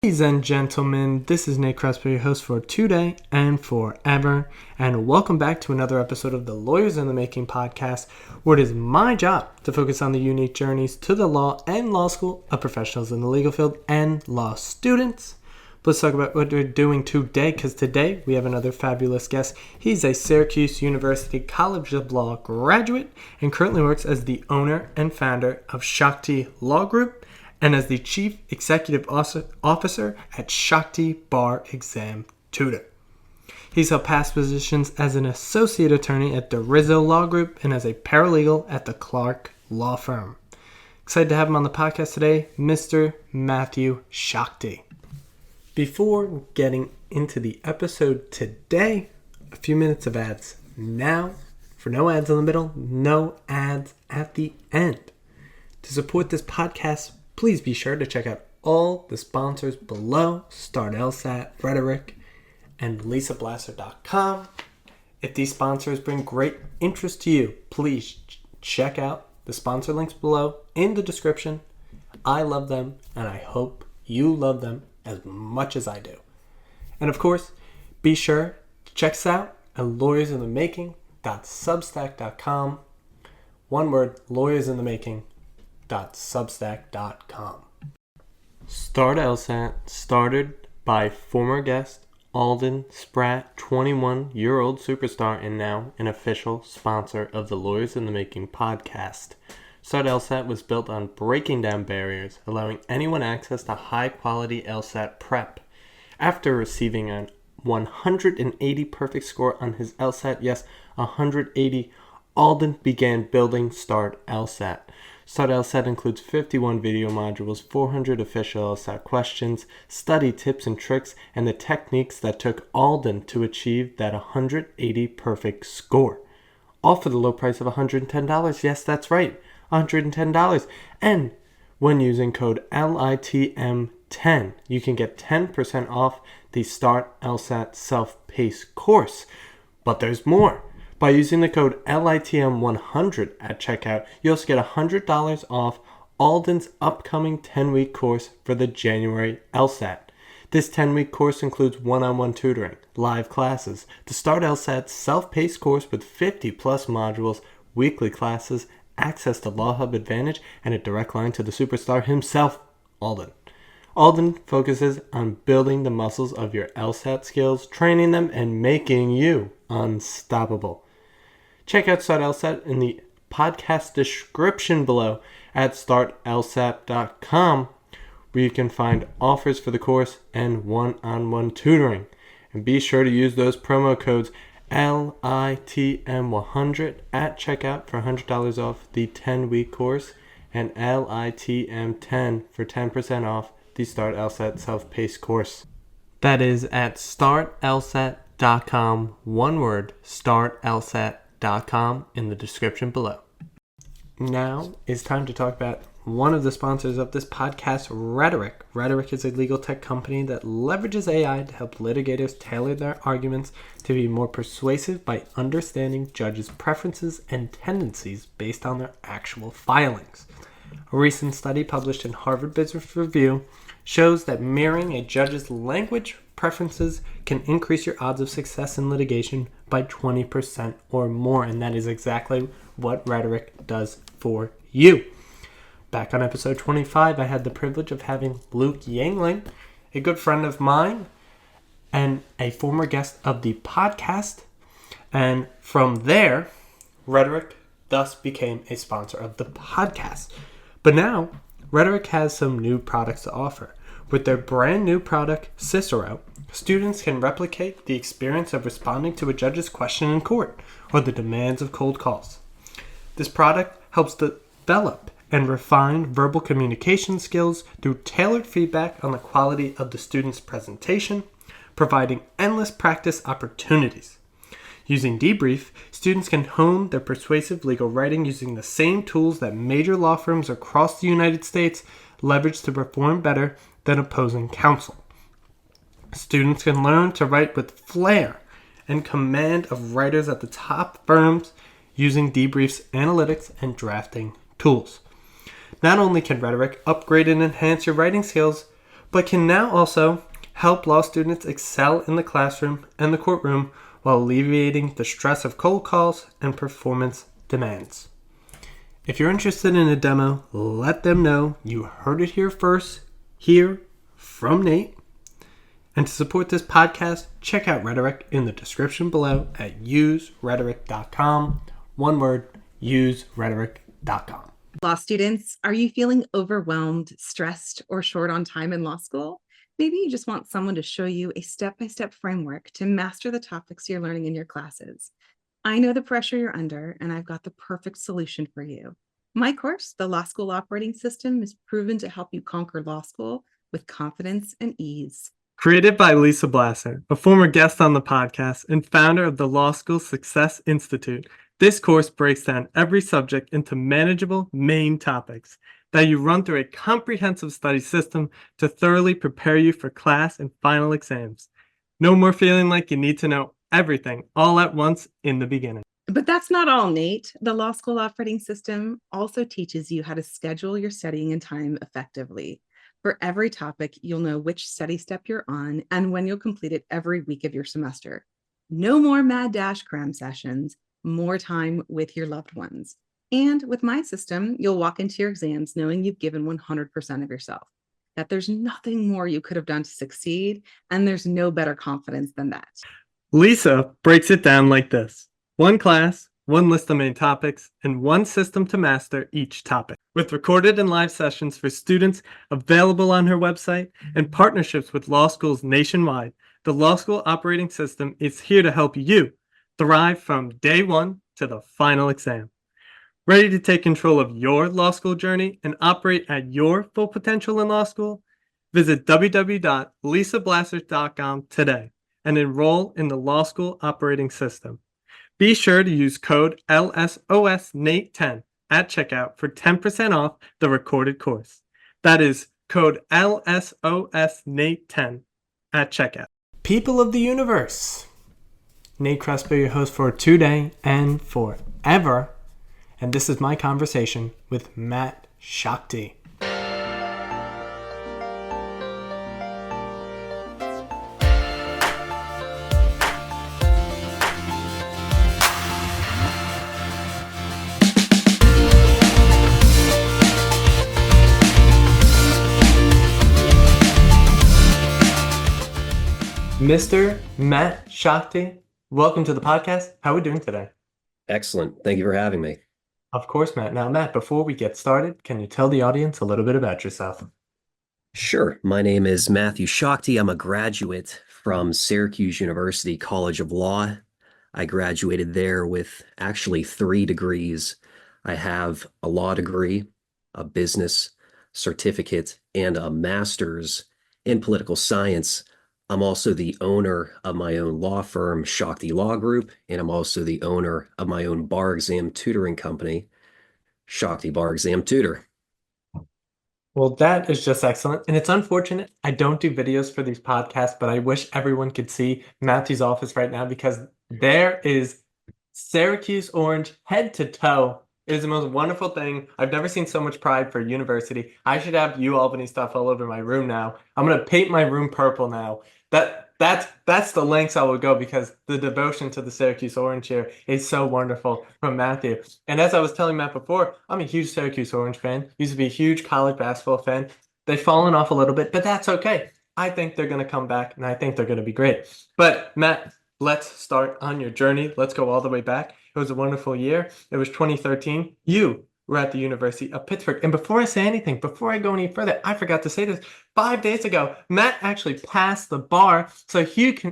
Ladies and gentlemen, this is Nate Crespo, your host for today and forever, and welcome back to another episode of the Lawyers in the Making podcast, where it is my job to focus on the unique journeys to the law and law school of professionals in the legal field and law students. Let's talk about what we're doing today, because today we have another fabulous guest. He's a Syracuse University College of Law graduate and currently works as the owner and founder of Schachte Law Group and as the Chief Executive Officer at Schachte Bar Exam Tutor. He's held past positions as an associate attorney at the Rizzo Law Group and as a paralegal at the Clark Law Firm. Excited to have him on the podcast today, Mr. Matthew Schachte. Before getting into the episode today, a few minutes of ads now. For no ads in the middle, no ads at the end. To support this podcast, please be sure to check out all the sponsors below: Start LSAT, Rhetoric, and LisaBlasser.com. If these sponsors bring great interest to you, please check out the sponsor links below in the description. I love them, and I hope you love them as much as I do. And of course, be sure to check us out at lawyersinthemaking.substack.com. One word, lawyersinthemaking.substack.com. Start LSAT, started by former guest Alden Spratt, 21-year-old superstar and now an official sponsor of the Lawyers in the Making podcast. Start LSAT was built on breaking down barriers, allowing anyone access to high-quality LSAT prep. After receiving a 180 perfect score on his LSAT, yes, 180, Alden began building Start LSAT. Start LSAT includes 51 video modules, 400 official LSAT questions, study tips and tricks, and the techniques that took Alden to achieve that 180 perfect score. All for the low price of $110. Yes, that's right, $110. And when using code LITM10, you can get 10% off the Start LSAT self-paced course. But there's more. By using the code LITM100 at checkout, you also get $100 off Alden's upcoming 10-week course for the January LSAT. This 10-week course includes one-on-one tutoring, live classes, the Start LSAT self-paced course with 50-plus modules, weekly classes, access to Law Hub Advantage, and a direct line to the superstar himself, Alden. Alden focuses on building the muscles of your LSAT skills, training them, and making you unstoppable. Check out Start LSAT in the podcast description below at startlsat.com, where you can find offers for the course and one-on-one tutoring. And be sure to use those promo codes LITM100 at checkout for $100 off the 10-week course and LITM10 for 10% off the Start LSAT self-paced course. That is at startlsat.com, one word, startlsat.com in the description below. Now it's time to talk about one of the sponsors of this podcast, Rhetoric. Rhetoric is a legal tech company that leverages AI to help litigators tailor their arguments to be more persuasive by understanding judges' preferences and tendencies based on their actual filings. A recent study published in Harvard Business Review shows that mirroring a judge's language preferences can increase your odds of success in litigation by 20% or more, and that is exactly what Rhetoric does for you. Back on episode 25, I had the privilege of having Luke Yangling, a good friend of mine and a former guest of the podcast, and from there, Rhetoric thus became a sponsor of the podcast. But now, Rhetoric has some new products to offer. With their brand new product, Cicero, students can replicate the experience of responding to a judge's question in court or the demands of cold calls. This product helps develop and refine verbal communication skills through tailored feedback on the quality of the student's presentation, providing endless practice opportunities. Using Debrief, students can hone their persuasive legal writing using the same tools that major law firms across the United States leverage to perform better than opposing counsel. Students can learn to write with flair and command of writers at the top firms using Debrief's analytics and drafting tools. Not only can Rhetoric upgrade and enhance your writing skills, but can now also help law students excel in the classroom and the courtroom while alleviating the stress of cold calls and performance demands. If you're interested in a demo, let them know you heard it here first, here from Nate. And to support this podcast, check out Rhetoric in the description below at userhetoric.com. One word, userhetoric.com. Law students, are you feeling overwhelmed, stressed, or short on time in law school? Maybe you just want someone to show you a step-by-step framework to master the topics you're learning in your classes. I know the pressure you're under, and I've got the perfect solution for you. My course, The Law School Operating System, is proven to help you conquer law school with confidence and ease. Created by Lisa Blasser, a former guest on the podcast and founder of the Law School Success Institute, this course breaks down every subject into manageable main topics that you run through a comprehensive study system to thoroughly prepare you for class and final exams. No more feeling like you need to know everything all at once in the beginning. But that's not all, Nate. The Law School Operating System also teaches you how to schedule your studying and time effectively. For every topic, you'll know which study step you're on and when you'll complete it every week of your semester. No more mad dash cram sessions, more time with your loved ones. And with my system, you'll walk into your exams knowing you've given 100% of yourself, that there's nothing more you could have done to succeed, and there's no better confidence than that. Lisa breaks it down like this: one class, one list of main topics, and one system to master each topic. With recorded and live sessions for students available on her website and partnerships with law schools nationwide, the Law School Operating System is here to help you thrive from day one to the final exam. Ready to take control of your law school journey and operate at your full potential in law school? Visit www.lisablasser.com today and enroll in the Law School Operating System. Be sure to use code LSOSNATE10 at checkout for 10% off the recorded course. That is code LSOSNATE10 at checkout. People of the universe, Nate Crespo, your host for today and forever. And this is my conversation with Matt Schachte. Mr. Matt Schachte, welcome to the podcast. How are we doing today? Excellent. Thank you for having me. Of course, Matt. Now, Matt, before we get started, can you tell the audience a little bit about yourself? Sure. My name is Matthew Schachte. I'm a graduate from Syracuse University College of Law. I graduated there with actually 3 degrees. I have a law degree, a business certificate, and a master's in political science. I'm also the owner of my own law firm, Schachte Law Group, and I'm also the owner of my own bar exam tutoring company, Schachte Bar Exam Tutor. Well, that is just excellent. And it's unfortunate I don't do videos for these podcasts, but I wish everyone could see Matthew's office right now because there is Syracuse orange head to toe. It is the most wonderful thing. I've never seen so much pride for a university. I should have UAlbany stuff all over my room now. I'm going to paint my room purple now. That's the lengths I will go because the devotion to the Syracuse orange here is so wonderful from Matthew. And as I was telling Matt before, I'm a huge Syracuse orange fan. Used to be a huge college basketball fan. They've fallen off a little bit, but that's okay. I think they're going to come back, and I think they're going to be great. But Matt, let's start on your journey. Let's go all the way back. It was a wonderful year. It was 2013. You were at the University of Pittsburgh. And before I say anything, before I go any further, I forgot to say this. 5 days ago, Matt actually passed the bar. So huge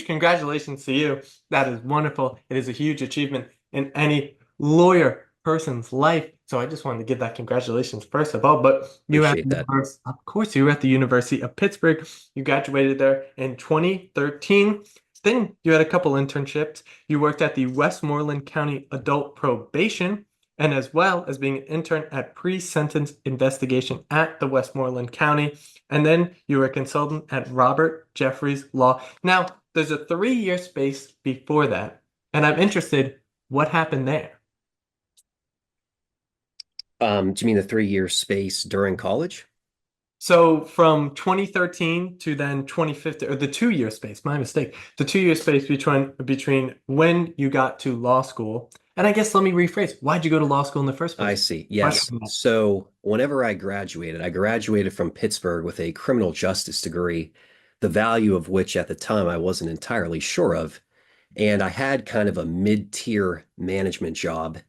congratulations to you. That is wonderful. It is a huge achievement in any lawyer person's life. So I just wanted to give that congratulations first of all. But you were at the University of Pittsburgh. You graduated there in 2013. Then you had a couple internships. You worked at the Westmoreland County Adult Probation, and as well as being an intern at pre-sentence investigation at the Westmoreland County. And then you were a consultant at Robert Jeffries Law. Now, there's a 3-year space before that, and I'm interested, what happened there? Do you mean the 3-year space during college? So from 2013 to then 2015, or the 2 year space, my mistake, the 2 year space between when you got to law school, and I guess let me rephrase, why'd you go to law school in the first I place? see. Yes. Question. So whenever I graduated from Pittsburgh with a criminal justice degree, the value of which at the time I wasn't entirely sure of. And I had kind of a mid-tier management job.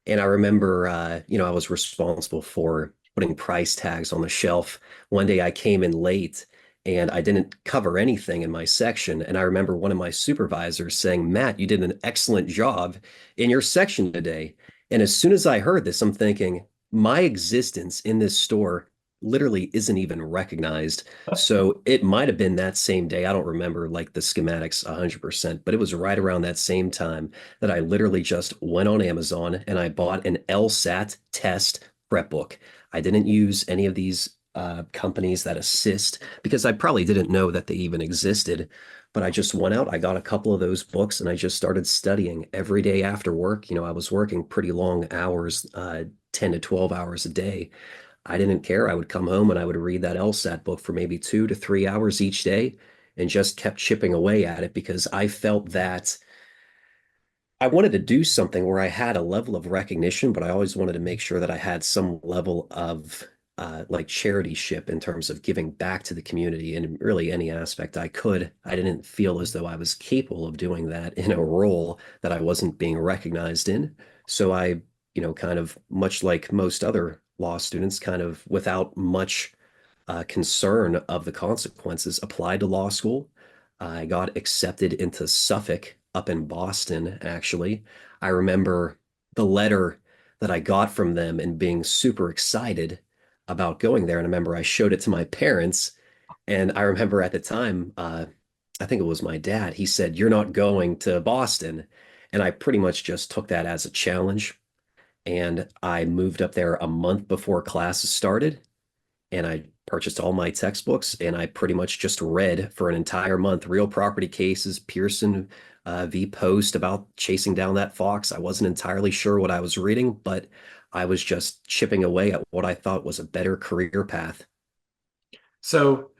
And I remember, I was responsible for putting price tags on the shelf. One day I came in late and I didn't cover anything in my section. And I remember one of my supervisors saying, Matt, you did an excellent job in your section today. And as soon as I heard this, I'm thinking, my existence in this store literally isn't even recognized. So it might have been that same day. I don't remember like the schematics 100%, but it was right around that same time that I literally just went on Amazon and I bought an LSAT test prep book. I didn't use any of these companies that assist because I probably didn't know that they even existed. But I just went out, I got a couple of those books, and I just started studying every day after work. I was working pretty long hours, 10 to 12 hours a day. I didn't care. I would come home and I would read that LSAT book for maybe 2 to 3 hours each day and just kept chipping away at it because I felt that I wanted to do something where I had a level of recognition, but I always wanted to make sure that I had some level of like charityship in terms of giving back to the community in really any aspect I could. I didn't feel as though I was capable of doing that in a role that I wasn't being recognized in. So I, kind of much like most other law students, kind of without much concern of the consequences, applied to law school. I got accepted into Suffolk up in Boston, actually. I remember the letter that I got from them and being super excited about going there. And I remember I showed it to my parents. And I remember at the time, I think it was my dad, he said, "You're not going to Boston." And I pretty much just took that as a challenge. And I moved up there a month before classes started and I purchased all my textbooks and I pretty much just read for an entire month real property cases, Pearson v. Post about chasing down that fox. I wasn't entirely sure what I was reading, but I was just chipping away at what I thought was a better career path. So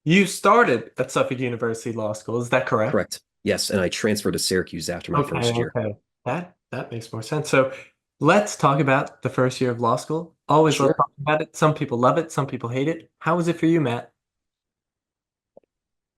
you started at Suffolk University Law School, is that correct? Correct. Yes, and I transferred to Syracuse after my Okay, first year. okay. That makes more sense. So let's talk about the first year of law school. Always love Sure. talking about it. Some people love it, some people hate it. How was it for you, Matt?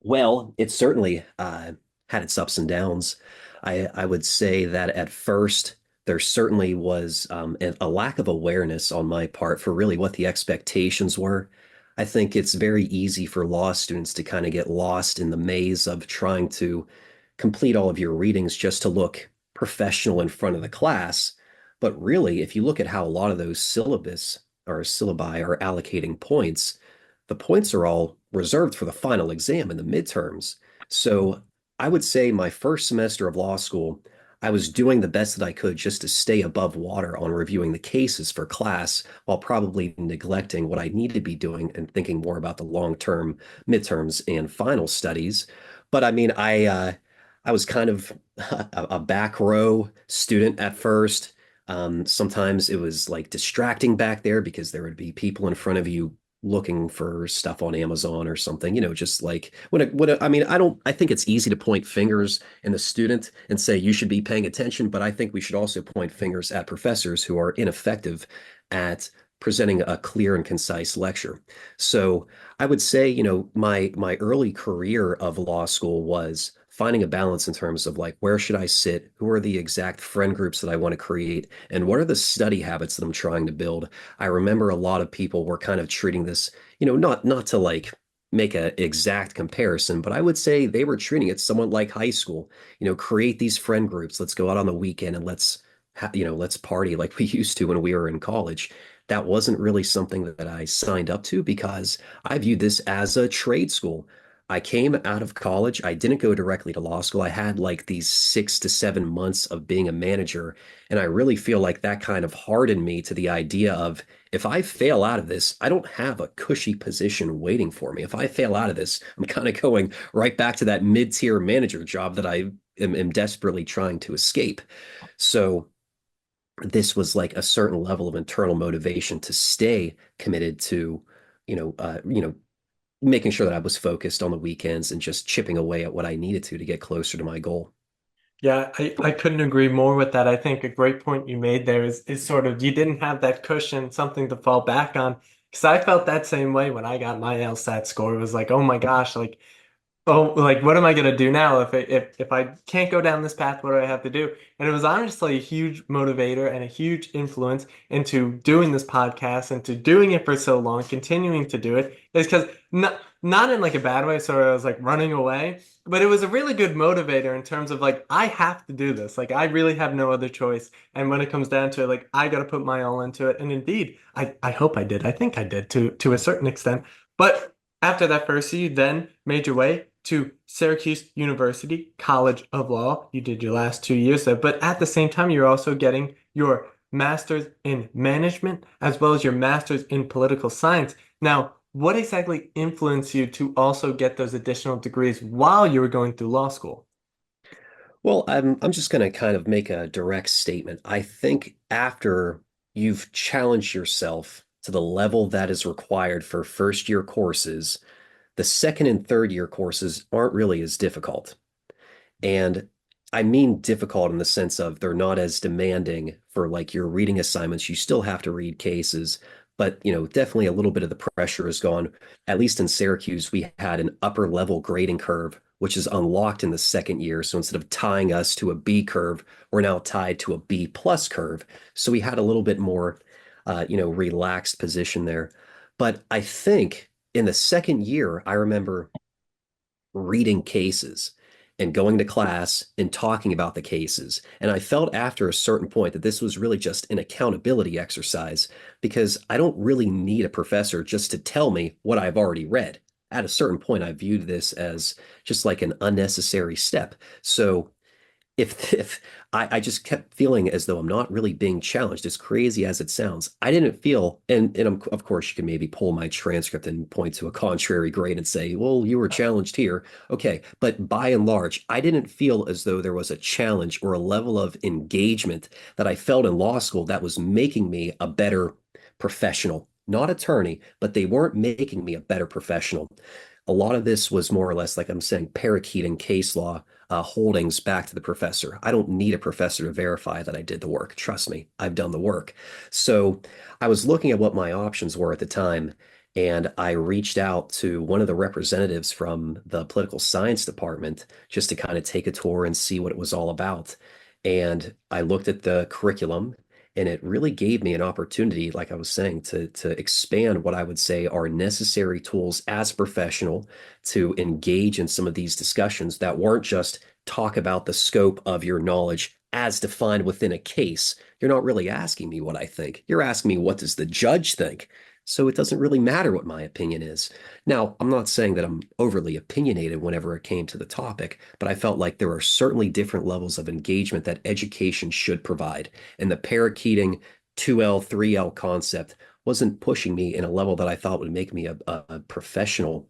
Well, it certainly had its ups and downs. I would say that at first there certainly was a lack of awareness on my part for really what the expectations were. I think it's very easy for law students to kind of get lost in the maze of trying to complete all of your readings just to look professional in front of the class. But really, if you look at how a lot of those syllabus or syllabi are allocating points, the points are all reserved for the final exam and the midterms. So I would say my first semester of law school, I was doing the best that I could just to stay above water on reviewing the cases for class while probably neglecting what I need to be doing and thinking more about the long-term midterms and final studies. But I mean, I was kind of a back row student at first. Sometimes it was like distracting back there because there would be people in front of you looking for stuff on Amazon or something, just like I mean, I think it's easy to point fingers in the student and say you should be paying attention, but I think we should also point fingers at professors who are ineffective at presenting a clear and concise lecture. So I would say, my early career of law school was finding a balance in terms of like where should I sit, who are the exact friend groups that I want to create, and what are the study habits that I'm trying to build. I remember a lot of people were kind of treating this, not to like make an exact comparison, but I would say they were treating it somewhat like high school. Create these friend groups. Let's go out on the weekend and let's party like we used to when we were in college. That wasn't really something that I signed up to because I viewed this as a trade school. I came out of college. I didn't go directly to law school. I had like these 6 to 7 months of being a manager. And I really feel like that kind of hardened me to the idea of if I fail out of this, I don't have a cushy position waiting for me. If I fail out of this, I'm kind of going right back to that mid-tier manager job that I am desperately trying to escape. So this was like a certain level of internal motivation to stay committed to making sure that I was focused on the weekends and just chipping away at what I needed to get closer to my goal. Yeah, I couldn't agree more with that. I think a great point you made there is sort of you didn't have that cushion, something to fall back on. Because I felt that same way when I got my LSAT score. It was like, oh my gosh, like oh, like what am I gonna do now if I can't go down this path? What do I have to do? And it was honestly a huge motivator and a huge influence into doing this podcast and to doing it for so long, continuing to do it. Is because not in like a bad way, so I was like running away, but it was a really good motivator in terms of like I have to do this. Like I really have no other choice. And when it comes down to it, like I got to put my all into it. And indeed, I hope I did. I think I did to a certain extent. But after that first year, you then made your way to Syracuse University College of Law. You did your last 2 years there, but at the same time, you're also getting your master's in management as well as your master's in political science. Now, what exactly influenced you to also get those additional degrees while you were going through law school? Well, I'm just going to kind of make a direct statement. I think after you've challenged yourself to the level that is required for first year courses, the second and third year courses aren't really as difficult. And I mean difficult in the sense of they're not as demanding for like your reading assignments. You still have to read cases, but definitely a little bit of the pressure is gone. At least in Syracuse, we had an upper level grading curve, which is unlocked in the second year. So instead of tying us to a B curve, we're now tied to a B plus curve. So we had a little bit more, relaxed position there. But I think in the second year, I remember reading cases and going to class and talking about the cases. And I felt after a certain point that this was really just an accountability exercise because I don't really need a professor just to tell me what I've already read. At a certain point, I viewed this as just like an unnecessary step. So if I just kept feeling as though I'm not really being challenged, as crazy as it sounds, I didn't feel, and of course you can maybe pull my transcript and point to a contrary grade and say, well, you were challenged here. Okay, but by and large, I didn't feel as though there was a challenge or a level of engagement that I felt in law school that was making me a better professional, not attorney, but they weren't making me a better professional. A lot of this was more or less, like I'm saying, parakeeting case law holdings back to the professor. I don't need a professor to verify that I did the work. Trust me, I've done the work. So I was looking at what my options were at the time, and I reached out to one of the representatives from the political science department just to kind of take a tour and see what it was all about. And I looked at the curriculum, and it really gave me an opportunity, like I was saying, to expand what I would say are necessary tools as a professional to engage in some of these discussions that weren't just talk about the scope of your knowledge as defined within a case. You're not really asking me what I think. You're asking me what does the judge think? So it doesn't really matter what my opinion is. Now, I'm not saying that I'm overly opinionated whenever it came to the topic, but I felt like there are certainly different levels of engagement that education should provide. And the parakeeting 2L, 3L concept wasn't pushing me in a level that I thought would make me a professional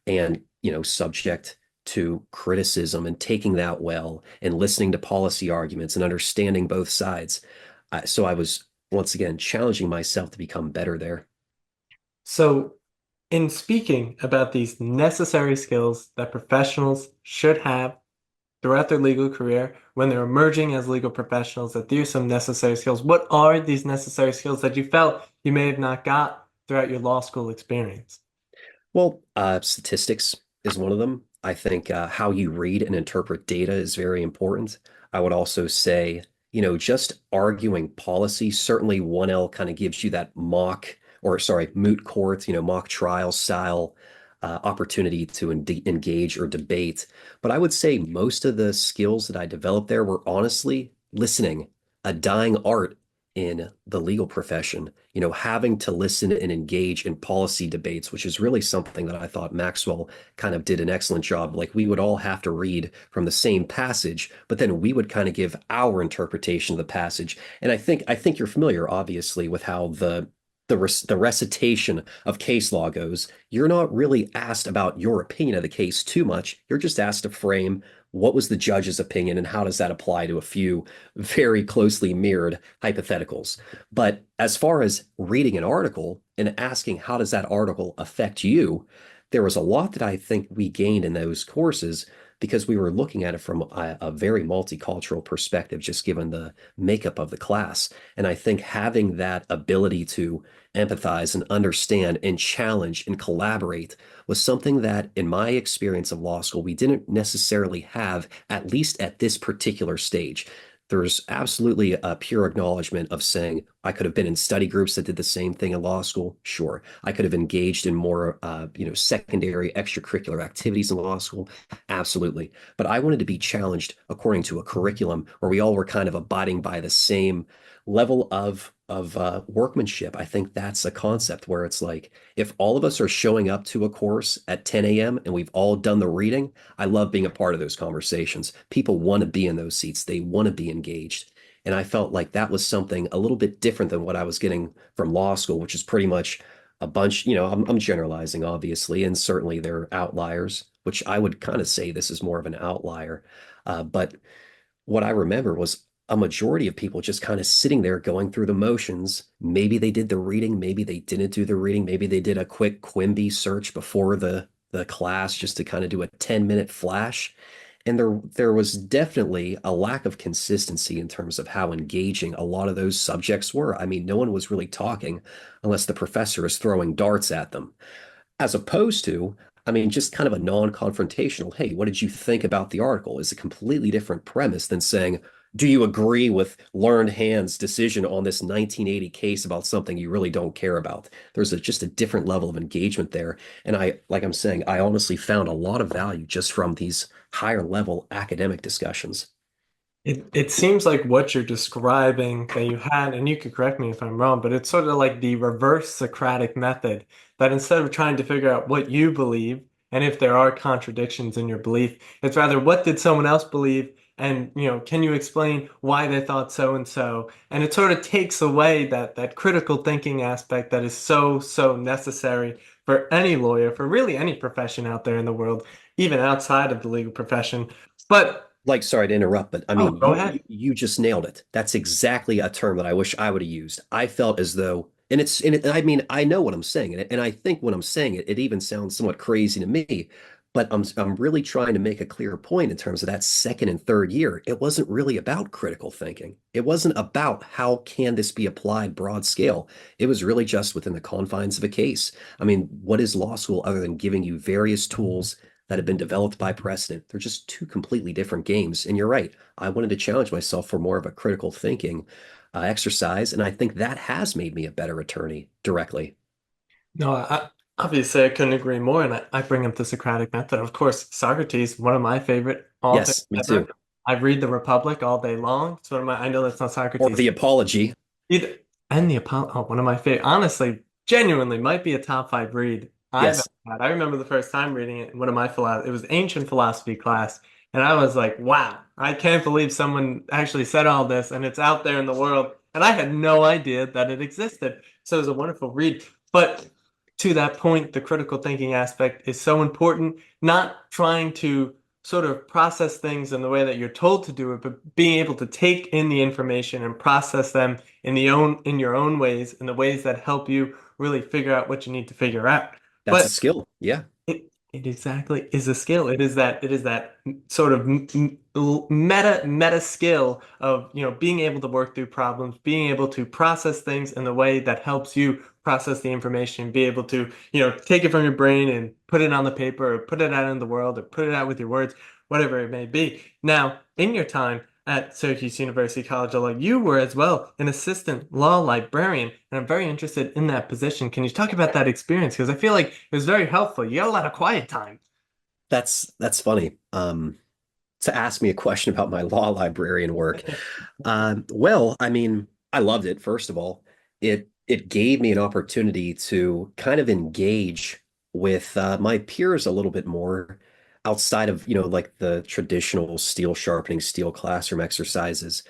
and, subject to criticism and taking that well and listening to policy arguments and understanding both sides. So I was once again challenging myself to become better there. So, in speaking about these necessary skills that professionals should have throughout their legal career when they're emerging as legal professionals, that these are some necessary skills. What are these necessary skills that you felt you may have not got throughout your law school experience? Well, statistics is one of them. I think how you read and interpret data is very important. I would also say, just arguing policy, certainly 1L kind of gives you that moot court, mock trial style opportunity to engage or debate. But I would say most of the skills that I developed there were honestly listening, a dying art in the legal profession, having to listen and engage in policy debates, which is really something that I thought Maxwell kind of did an excellent job. Like we would all have to read from the same passage, but then we would kind of give our interpretation of the passage. And I think you're familiar, obviously, with how the recitation of case law goes. You're not really asked about your opinion of the case too much. You're just asked to frame what was the judge's opinion and how does that apply to a few very closely mirrored hypotheticals. But as far as reading an article, and asking how does that article affect you, there was a lot that I think we gained in those courses because we were looking at it from a very multicultural perspective, just given the makeup of the class. And I think having that ability to empathize and understand and challenge and collaborate was something that, in my experience of law school, we didn't necessarily have, at least at this particular stage. There's absolutely a pure acknowledgement of saying I could have been in study groups that did the same thing in law school. Sure, I could have engaged in more, secondary extracurricular activities in law school. Absolutely, but I wanted to be challenged according to a curriculum where we all were kind of abiding by the same level of workmanship. I think that's a concept where it's like if all of us are showing up to a course at 10 a.m. and we've all done the reading, I love being a part of those conversations. People want to be in those seats. They want to be engaged. And I felt like that was something a little bit different than what I was getting from law school, which is pretty much a bunch, I'm generalizing, obviously, and certainly there are outliers, which I would kind of say this is more of an outlier. But what I remember was a majority of people just kind of sitting there going through the motions. Maybe they did the reading, maybe they didn't do the reading, maybe they did a quick Quimby search before the class just to kind of do a 10-minute flash. And there was definitely a lack of consistency in terms of how engaging a lot of those subjects were. I mean, no one was really talking unless the professor is throwing darts at them, as opposed to, I mean, just kind of a non-confrontational, hey, what did you think about the article? Is a completely different premise than saying, do you agree with Learned Hand's decision on this 1980 case about something you really don't care about? There's just a different level of engagement there. And like I'm saying, I honestly found a lot of value just from these higher level academic discussions. It seems like what you're describing that you had, and you could correct me if I'm wrong, but it's sort of like the reverse Socratic method, that instead of trying to figure out what you believe and if there are contradictions in your belief, it's rather what did someone else believe, and can you explain why they thought so and so? And it sort of takes away that critical thinking aspect that is so necessary for any lawyer, for really any profession out there in the world, even outside of the legal profession. But Like, sorry to interrupt, but I oh, mean, go you ahead. you just nailed it. That's exactly a term that I wish I would have used. I felt as though, and I mean, I know what I'm saying, and I think when I'm saying it, it even sounds somewhat crazy to me, but I'm really trying to make a clear point in terms of that second and third year. It wasn't really about critical thinking. It wasn't about how can this be applied broad scale. It was really just within the confines of a case. I mean, what is law school other than giving you various tools that have been developed by precedent? They're just two completely different games. And you're right. I wanted to challenge myself for more of a critical thinking exercise. And I think that has made me a better attorney directly. No, obviously I couldn't agree more, and I bring up the Socratic method. Of course, Socrates, one of my favorite authors Yes, me ever. too. I read the Republic all day long. It's one of my. I know that's not Or Socrates. the apology. Either and the Apollo. Oh, one of my favorite. Honestly, genuinely, might be a top five read I've ever Yes, had. I remember the first time reading it in one of my It was ancient philosophy class, and I was like, "Wow, I can't believe someone actually said all this, and it's out there in the world." And I had no idea that it existed. So it was a wonderful read. But to that point, the critical thinking aspect is so important. Not trying to sort of process things in the way that you're told to do it, but being able to take in the information and process them in your own ways, in the ways that help you really figure out what you need to figure out. that's a But skill. Yeah, it exactly is a skill. It is that sort of meta skill of being able to work through problems, being able to process things in the way that helps you process the information, be able to take it from your brain and put it on the paper or put it out in the world or put it out with your words, whatever it may be. Now, in your time at Syracuse University College of Law, you were as well an assistant law librarian, and I'm very interested in that position. Can you talk about that experience? Because I feel like it was very helpful. You got a lot of quiet time. that's funny. To ask me a question about my law librarian work. Well, I mean, I loved it, first of all. It gave me an opportunity to kind of engage with my peers a little bit more outside of, like the traditional steel sharpening, steel classroom exercises.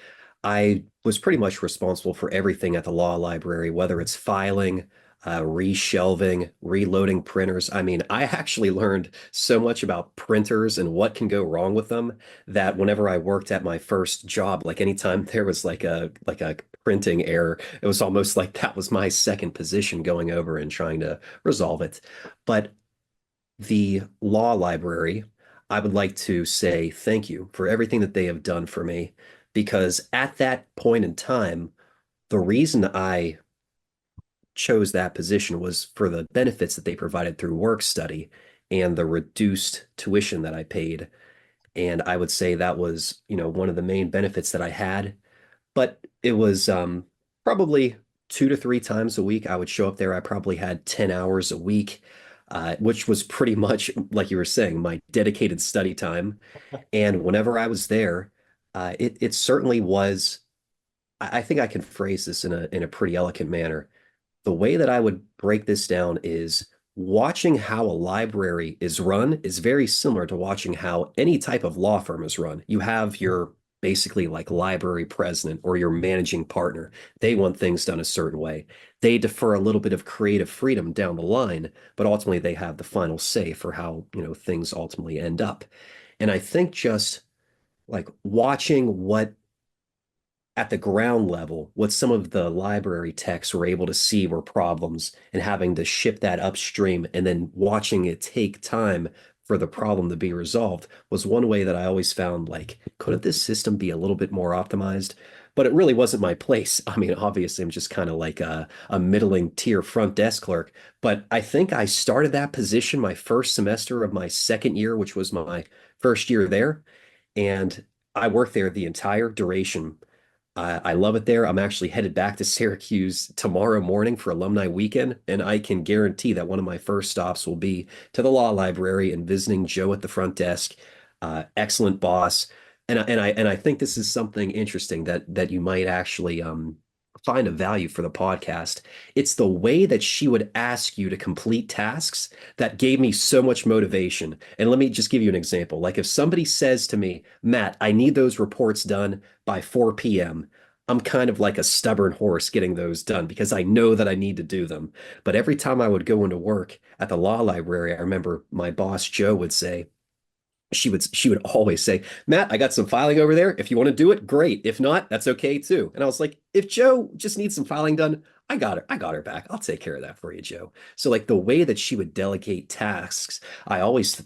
I was pretty much responsible for everything at the law library, whether it's filing, reshelving, reloading printers. I mean, I actually learned so much about printers and what can go wrong with them that whenever I worked at my first job, like anytime there was like a printing error. It was almost like that was my second position going over and trying to resolve it. But the law library, I would like to say thank you for everything that they have done for me, because at that point in time, the reason I chose that position was for the benefits that they provided through work study and the reduced tuition that I paid. And I would say that was, one of the main benefits that I had. But it was probably 2 to 3 times a week. I would show up there. I probably had 10 hours a week, which was pretty much, like you were saying, my dedicated study time. And whenever I was there, it certainly was. I think I can phrase this in a pretty elegant manner. The way that I would break this down is watching how a library is run is very similar to watching how any type of law firm is run. You have your basically like library president or your managing partner. They want things done a certain way. They defer a little bit of creative freedom down the line, but ultimately they have the final say for how, things ultimately end up. And I think just like watching what at the ground level, what some of the library techs were able to see were problems and having to ship that upstream and then watching it take time for the problem to be resolved was one way that I always found like, couldn't this system be a little bit more optimized? But it really wasn't my place. I mean, obviously, I'm just kind of like a middling tier front desk clerk. But I think I started that position my first semester of my second year, which was my first year there. And I worked there the entire duration. I love it there. I'm actually headed back to Syracuse tomorrow morning for alumni weekend, and I can guarantee that one of my first stops will be to the law library and visiting Joe at the front desk. Excellent boss, and I think this is something interesting that you might actually find a value for the podcast. It's the way that she would ask you to complete tasks that gave me so much motivation. And let me just give you an example. Like if somebody says to me, Matt, I need those reports done by 4 p.m. I'm kind of like a stubborn horse getting those done because I know that I need to do them. But every time I would go into work at the law library, I remember my boss, Joe, would say, she would always say, Matt, I got some filing over there. If you want to do it, great. If not, that's okay too. And I was like, if Joe just needs some filing done, I got her. I got her back. I'll take care of that for you, Joe. So like the way that she would delegate tasks, I always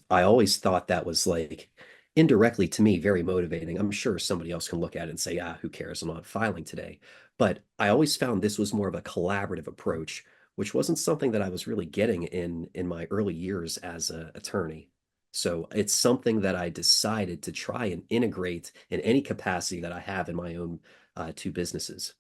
thought that was like indirectly to me very motivating. I'm sure somebody else can look at it and say, who cares? I'm not filing today. But I always found this was more of a collaborative approach, which wasn't something that I was really getting in my early years as an attorney. So it's something that I decided to try and integrate in any capacity that I have in my own two businesses.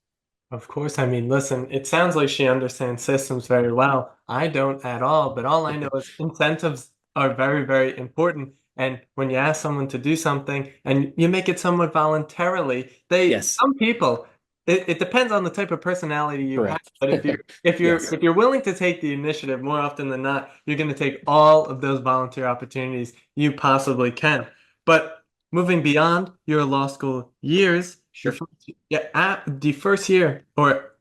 Of course, I mean, listen, it sounds like she understands systems very well. I don't at all, but all I know is incentives are very, very important. And when you ask someone to do something and you make it somewhat voluntarily, Yes, some people, it depends on the type of personality you have. correct. But Yes, if you're willing to take the initiative more often than not, you're going to take all of those volunteer opportunities you possibly can. But moving beyond your law school years, the sure. first, yeah, the first year, or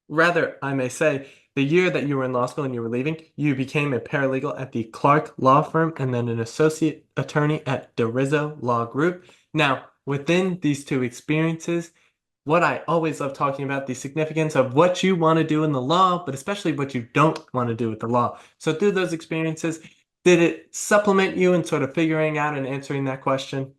rather, I may say, the year that you were in law school and you were leaving, you became a paralegal at the Clark Law Firm and then an associate attorney at DeRizzo Law Group. Now, within these two experiences, what I always love talking about, the significance of what you want to do in the law, but especially what you don't want to do with the law. So through those experiences, did it supplement you in sort of figuring out and answering that question?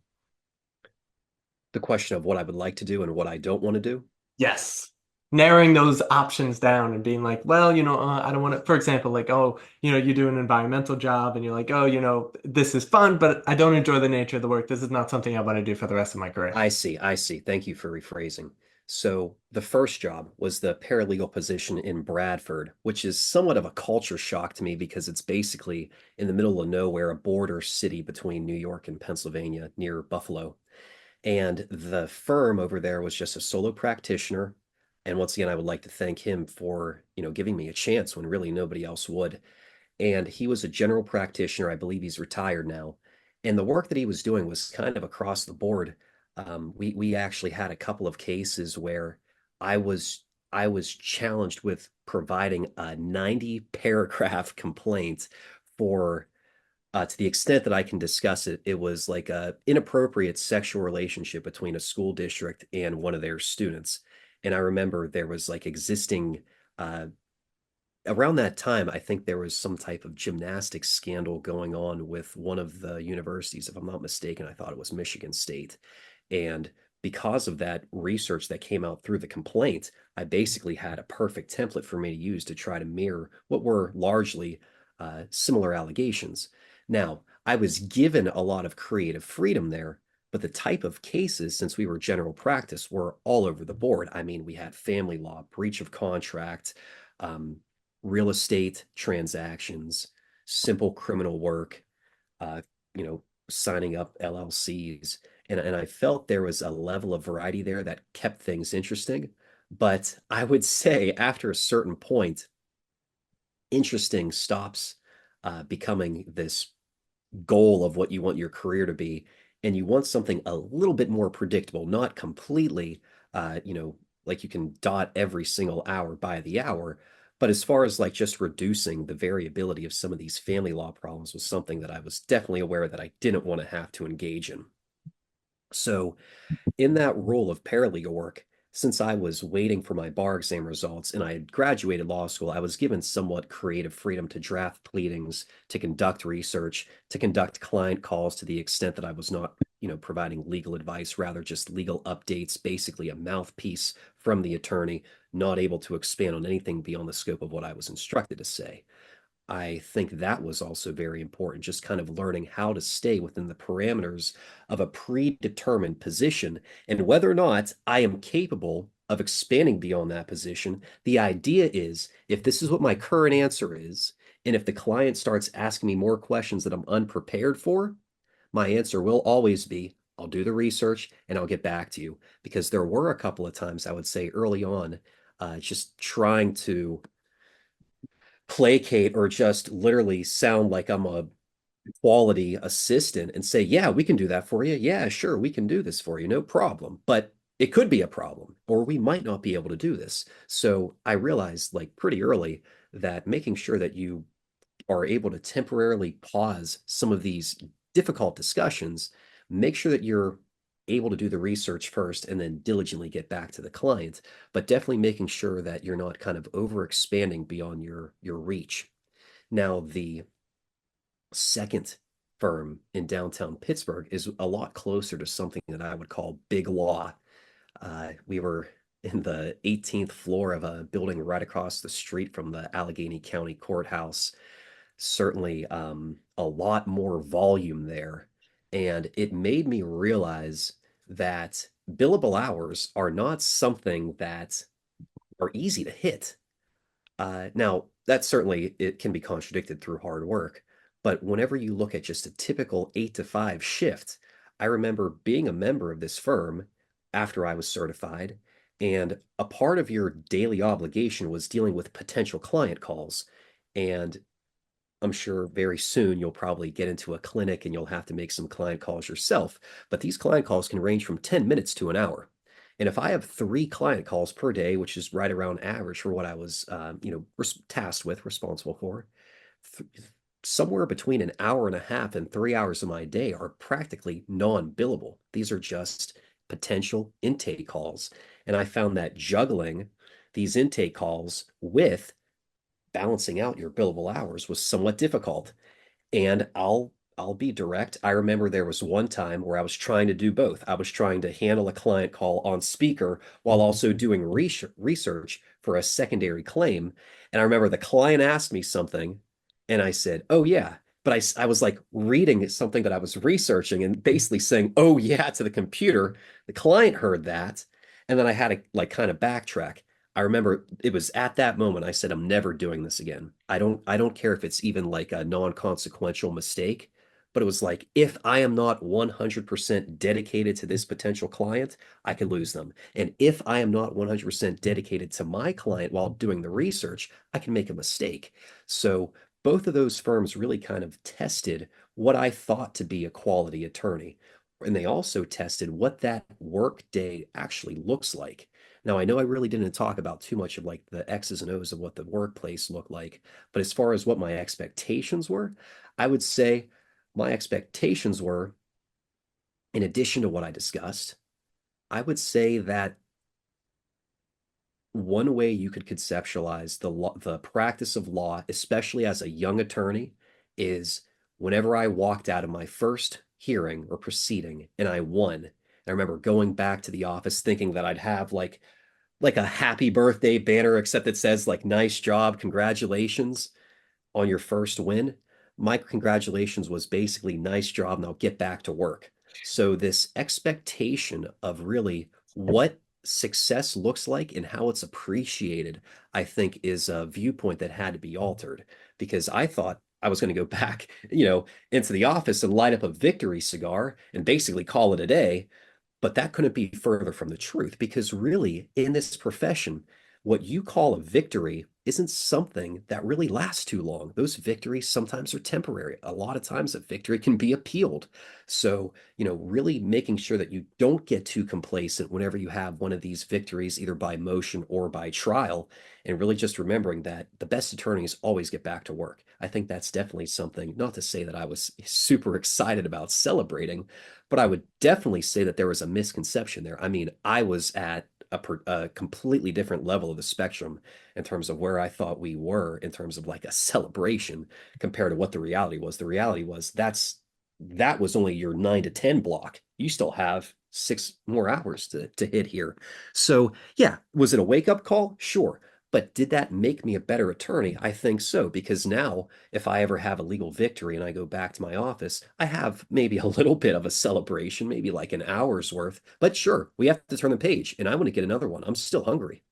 The question of what I would like to do and what I don't want to do. Yes. Narrowing those options down and being like, well, I don't want to, for example, like, oh, you do an environmental job and you're like, oh, this is fun, but I don't enjoy the nature of the work. This is not something I want to do for the rest of my career. I see. I see. Thank you for rephrasing. So the first job was the paralegal position in Bradford, which is somewhat of a culture shock to me because it's basically in the middle of nowhere, a border city between New York and Pennsylvania near Buffalo. And the firm over there was just a solo practitioner. And once again, I would like to thank him for, giving me a chance when really nobody else would. And he was a general practitioner. I believe he's retired now. And the work that he was doing was kind of across the board. We actually had a couple of cases where I was I was challenged with providing a 90 paragraph complaint for to the extent that I can discuss it, it was like a inappropriate sexual relationship between a school district and one of their students. And I remember there was like existing around that time, I think there was some type of gymnastics scandal going on with one of the universities. If I'm not mistaken, I thought it was Michigan State. And because of that research that came out through the complaint, I basically had a perfect template for me to use to try to mirror what were largely similar allegations. Now, I was given a lot of creative freedom there, but the type of cases, since we were general practice, were all over the board. I mean, we had family law, breach of contract, um, real estate transactions, simple criminal work, uh, you know, signing up LLCs. And I felt there was a level of variety there that kept things interesting. But I would say after a certain point, interesting stops becoming this goal of what you want your career to be, and you want something a little bit more predictable, not completely, like you can dot every single hour by the hour. But as far as like just reducing the variability of some of these family law problems was something that I was definitely aware that I didn't want to have to engage in. So in that role of paralegal work, since I was waiting for my bar exam results and I had graduated law school, I was given somewhat creative freedom to draft pleadings, to conduct research, to conduct client calls to the extent that I was not, providing legal advice, rather just legal updates, basically a mouthpiece from the attorney, not able to expand on anything beyond the scope of what I was instructed to say. I think that was also very important, just kind of learning how to stay within the parameters of a predetermined position and whether or not I am capable of expanding beyond that position. The idea is if this is what my current answer is, and if the client starts asking me more questions that I'm unprepared for, my answer will always be, I'll do the research and I'll get back to you. Because there were a couple of times I would say early on, just trying to placate or just literally sound like I'm a quality assistant and say, yeah, we can do that for you. Yeah, sure, we can do this for you. No problem. But it could be a problem, or we might not be able to do this. So I realized like pretty early that making sure that you are able to temporarily pause some of these difficult discussions, make sure that you're able to do the research first and then diligently get back to the client, but definitely making sure that you're not kind of over expanding beyond your reach. Now, the second firm in downtown Pittsburgh is a lot closer to something that I would call big law. We were in the 18th floor of a building right across the street from the Allegheny County Courthouse. Certainly a lot more volume there. And it made me realize that billable hours are not something that are easy to hit. Now, that certainly it can be contradicted through hard work, but whenever you look at just a typical 8 to 5 shift, I remember being a member of this firm after I was certified, and a part of your daily obligation was dealing with potential client calls. And I'm sure very soon you'll probably get into a clinic and you'll have to make some client calls yourself. But these client calls can range from 10 minutes to an hour. And if I have 3 client calls per day, which is right around average for what I was, tasked with, responsible for, somewhere between an hour and a half and 3 hours of my day are practically non-billable. These are just potential intake calls. And I found that juggling these intake calls with balancing out your billable hours was somewhat difficult. And I'll be direct. I remember there was one time where I was trying to do both. I was trying to handle a client call on speaker while also doing research for a secondary claim. And I remember the client asked me something, and I said, "Oh yeah." But I was like reading something that I was researching and basically saying, "Oh yeah," to the computer. The client heard that, and then I had to like kind of backtrack. I remember it was at that moment I said, I'm never doing this again. I don't care if it's even like a non-consequential mistake, but it was like, if I am not 100% dedicated to this potential client, I could lose them. And if I am not 100% dedicated to my client while doing the research, I can make a mistake. So both of those firms really kind of tested what I thought to be a quality attorney. And they also tested what that work day actually looks like. Now, I know I really didn't talk about too much of like the X's and O's of what the workplace looked like, but as far as what my expectations were, I would say my expectations were, in addition to what I discussed, I would say that one way you could conceptualize the practice of law, especially as a young attorney, is whenever I walked out of my first hearing or proceeding and I won. I remember going back to the office thinking that I'd have like a happy birthday banner, except it says like nice job, congratulations on your first win. My congratulations was basically nice job, now get back to work. So this expectation of really what success looks like and how it's appreciated, I think is a viewpoint that had to be altered, because I thought I was going to go back, into the office and light up a victory cigar and basically call it a day. But that couldn't be further from the truth, because really, in this profession, what you call a victory isn't something that really lasts too long. Those victories sometimes are temporary. A lot of times a victory can be appealed. So, really making sure that you don't get too complacent whenever you have one of these victories, either by motion or by trial, and really just remembering that the best attorneys always get back to work. I think that's definitely something, not to say that I was super excited about celebrating, but I would definitely say that there was a misconception there. I mean, I was at a completely different level of the spectrum in terms of where I thought we were in terms of like a celebration compared to what the reality was. The reality was that was only your 9 to 10 block. You still have 6 more hours to hit here. So yeah, was it a wake-up call? Sure. But did that make me a better attorney? I think so, because now if I ever have a legal victory and I go back to my office, I have maybe a little bit of a celebration, maybe like an hour's worth. But sure, we have to turn the page and I want to get another one. I'm still hungry.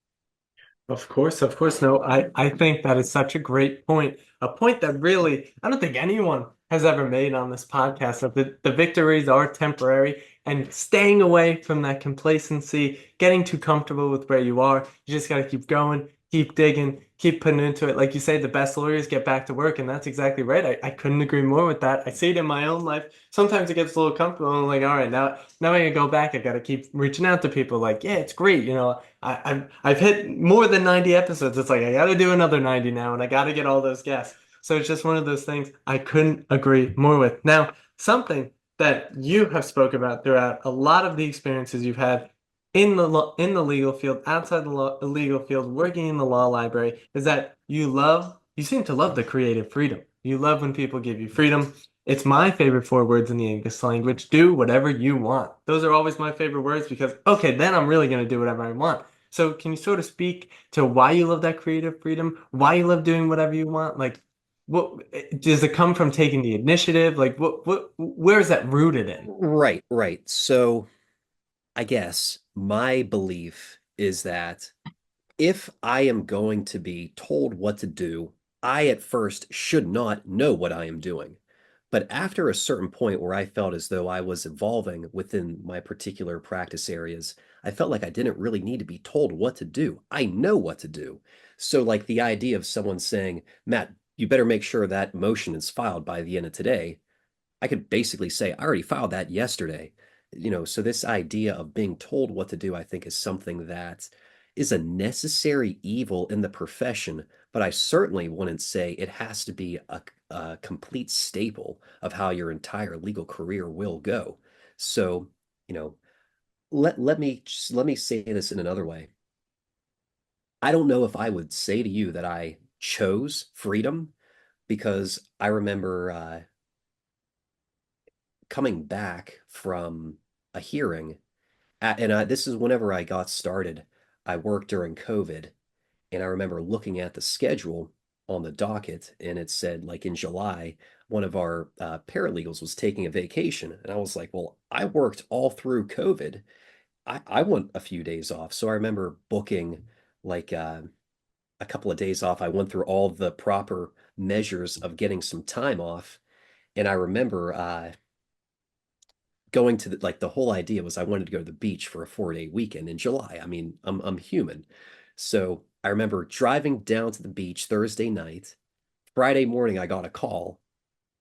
Of course, of course. No, I think that is such a great point. A point that really, I don't think anyone has ever made on this podcast, of the victories are temporary, and staying away from that complacency, getting too comfortable with where you are. You just got to keep going, keep digging, keep putting into it. Like you say, the best lawyers get back to work, and that's exactly right. I couldn't agree more with that. I see it in my own life. Sometimes it gets a little comfortable, and I'm like, all right, now I can go back. I got to keep reaching out to people. Like, yeah, it's great. I've hit more than 90 episodes. It's like I got to do another 90 now, and I got to get all those guests. So it's just one of those things I couldn't agree more with. Now, something that you have spoke about throughout a lot of the experiences you've had in the legal field, outside the legal field, working in the law library, is that you seem to love the creative freedom. You love when people give you freedom. It's my favorite 4 words in the English language. Do whatever you want. Those are always my favorite words because, okay, then I'm really going to do whatever I want. So can you sort of speak to why you love that creative freedom? Why you love doing whatever you want? Like, what does it come from taking the initiative? Like, where is that rooted in? Right, right. So I guess my belief is that if I am going to be told what to do, I at first should not know what I am doing. But after a certain point where I felt as though I was evolving within my particular practice areas, I felt like I didn't really need to be told what to do. I know what to do. So, like the idea of someone saying, Matt, you better make sure that motion is filed by the end of today. I could basically say, I already filed that yesterday. So this idea of being told what to do, I think, is something that is a necessary evil in the profession, but I certainly wouldn't say it has to be a complete staple of how your entire legal career will go. So, you know, let me say this in another way. I don't know if I would say to you that I chose freedom, because I remember coming back from a hearing, and this is whenever I got started. I worked during COVID, and I remember looking at the schedule on the docket, and it said, like in July, one of our paralegals was taking a vacation. And I was like, well, I worked all through COVID. I want a few days off. So I remember booking like a couple of days off. I went through all the proper measures of getting some time off. And I remember going to the whole idea was I wanted to go to the beach for a 4-day weekend in July. I mean, I'm human. So I remember driving down to the beach Thursday night. Friday morning, I got a call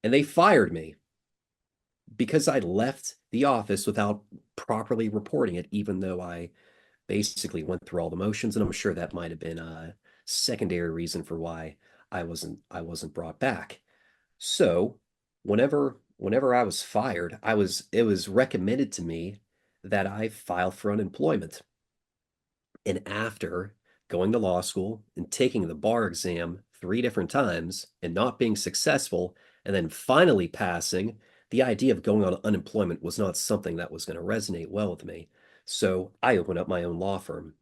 and they fired me because I left the office without properly reporting it, even though I basically went through all the motions. And I'm sure that might have been a secondary reason for why I wasn't brought back. So whenever I was fired, it was recommended to me that I file for unemployment. And after going to law school and taking the bar exam 3 different times and not being successful and then finally passing, the idea of going on unemployment was not something that was going to resonate well with me. So I opened up my own law firm.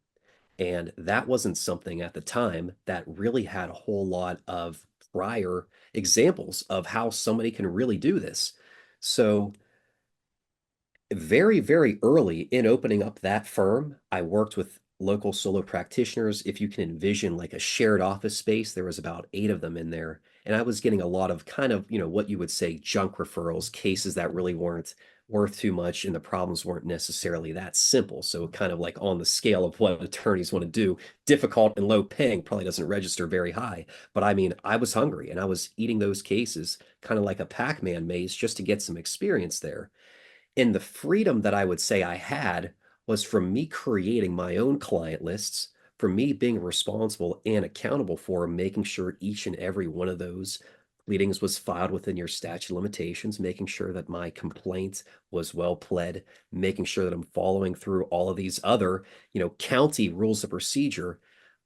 And that wasn't something at the time that really had a whole lot of prior examples of how somebody can really do this. So very, very early in opening up that firm, I worked with local solo practitioners. If you can envision like a shared office space, there was about 8 of them in there. And I was getting a lot of kind of, what you would say junk referrals, cases that really weren't worth too much and the problems weren't necessarily that simple. So kind of like on the scale of what attorneys want to do, difficult and low paying probably doesn't register very high. But I mean, I was hungry and I was eating those cases kind of like a Pac-Man maze just to get some experience there. And the freedom that I would say I had was from me creating my own client lists, from me being responsible and accountable for making sure each and every one of those pleadings was filed within your statute of limitations, making sure that my complaint was well pled, making sure that I'm following through all of these other, county rules of procedure.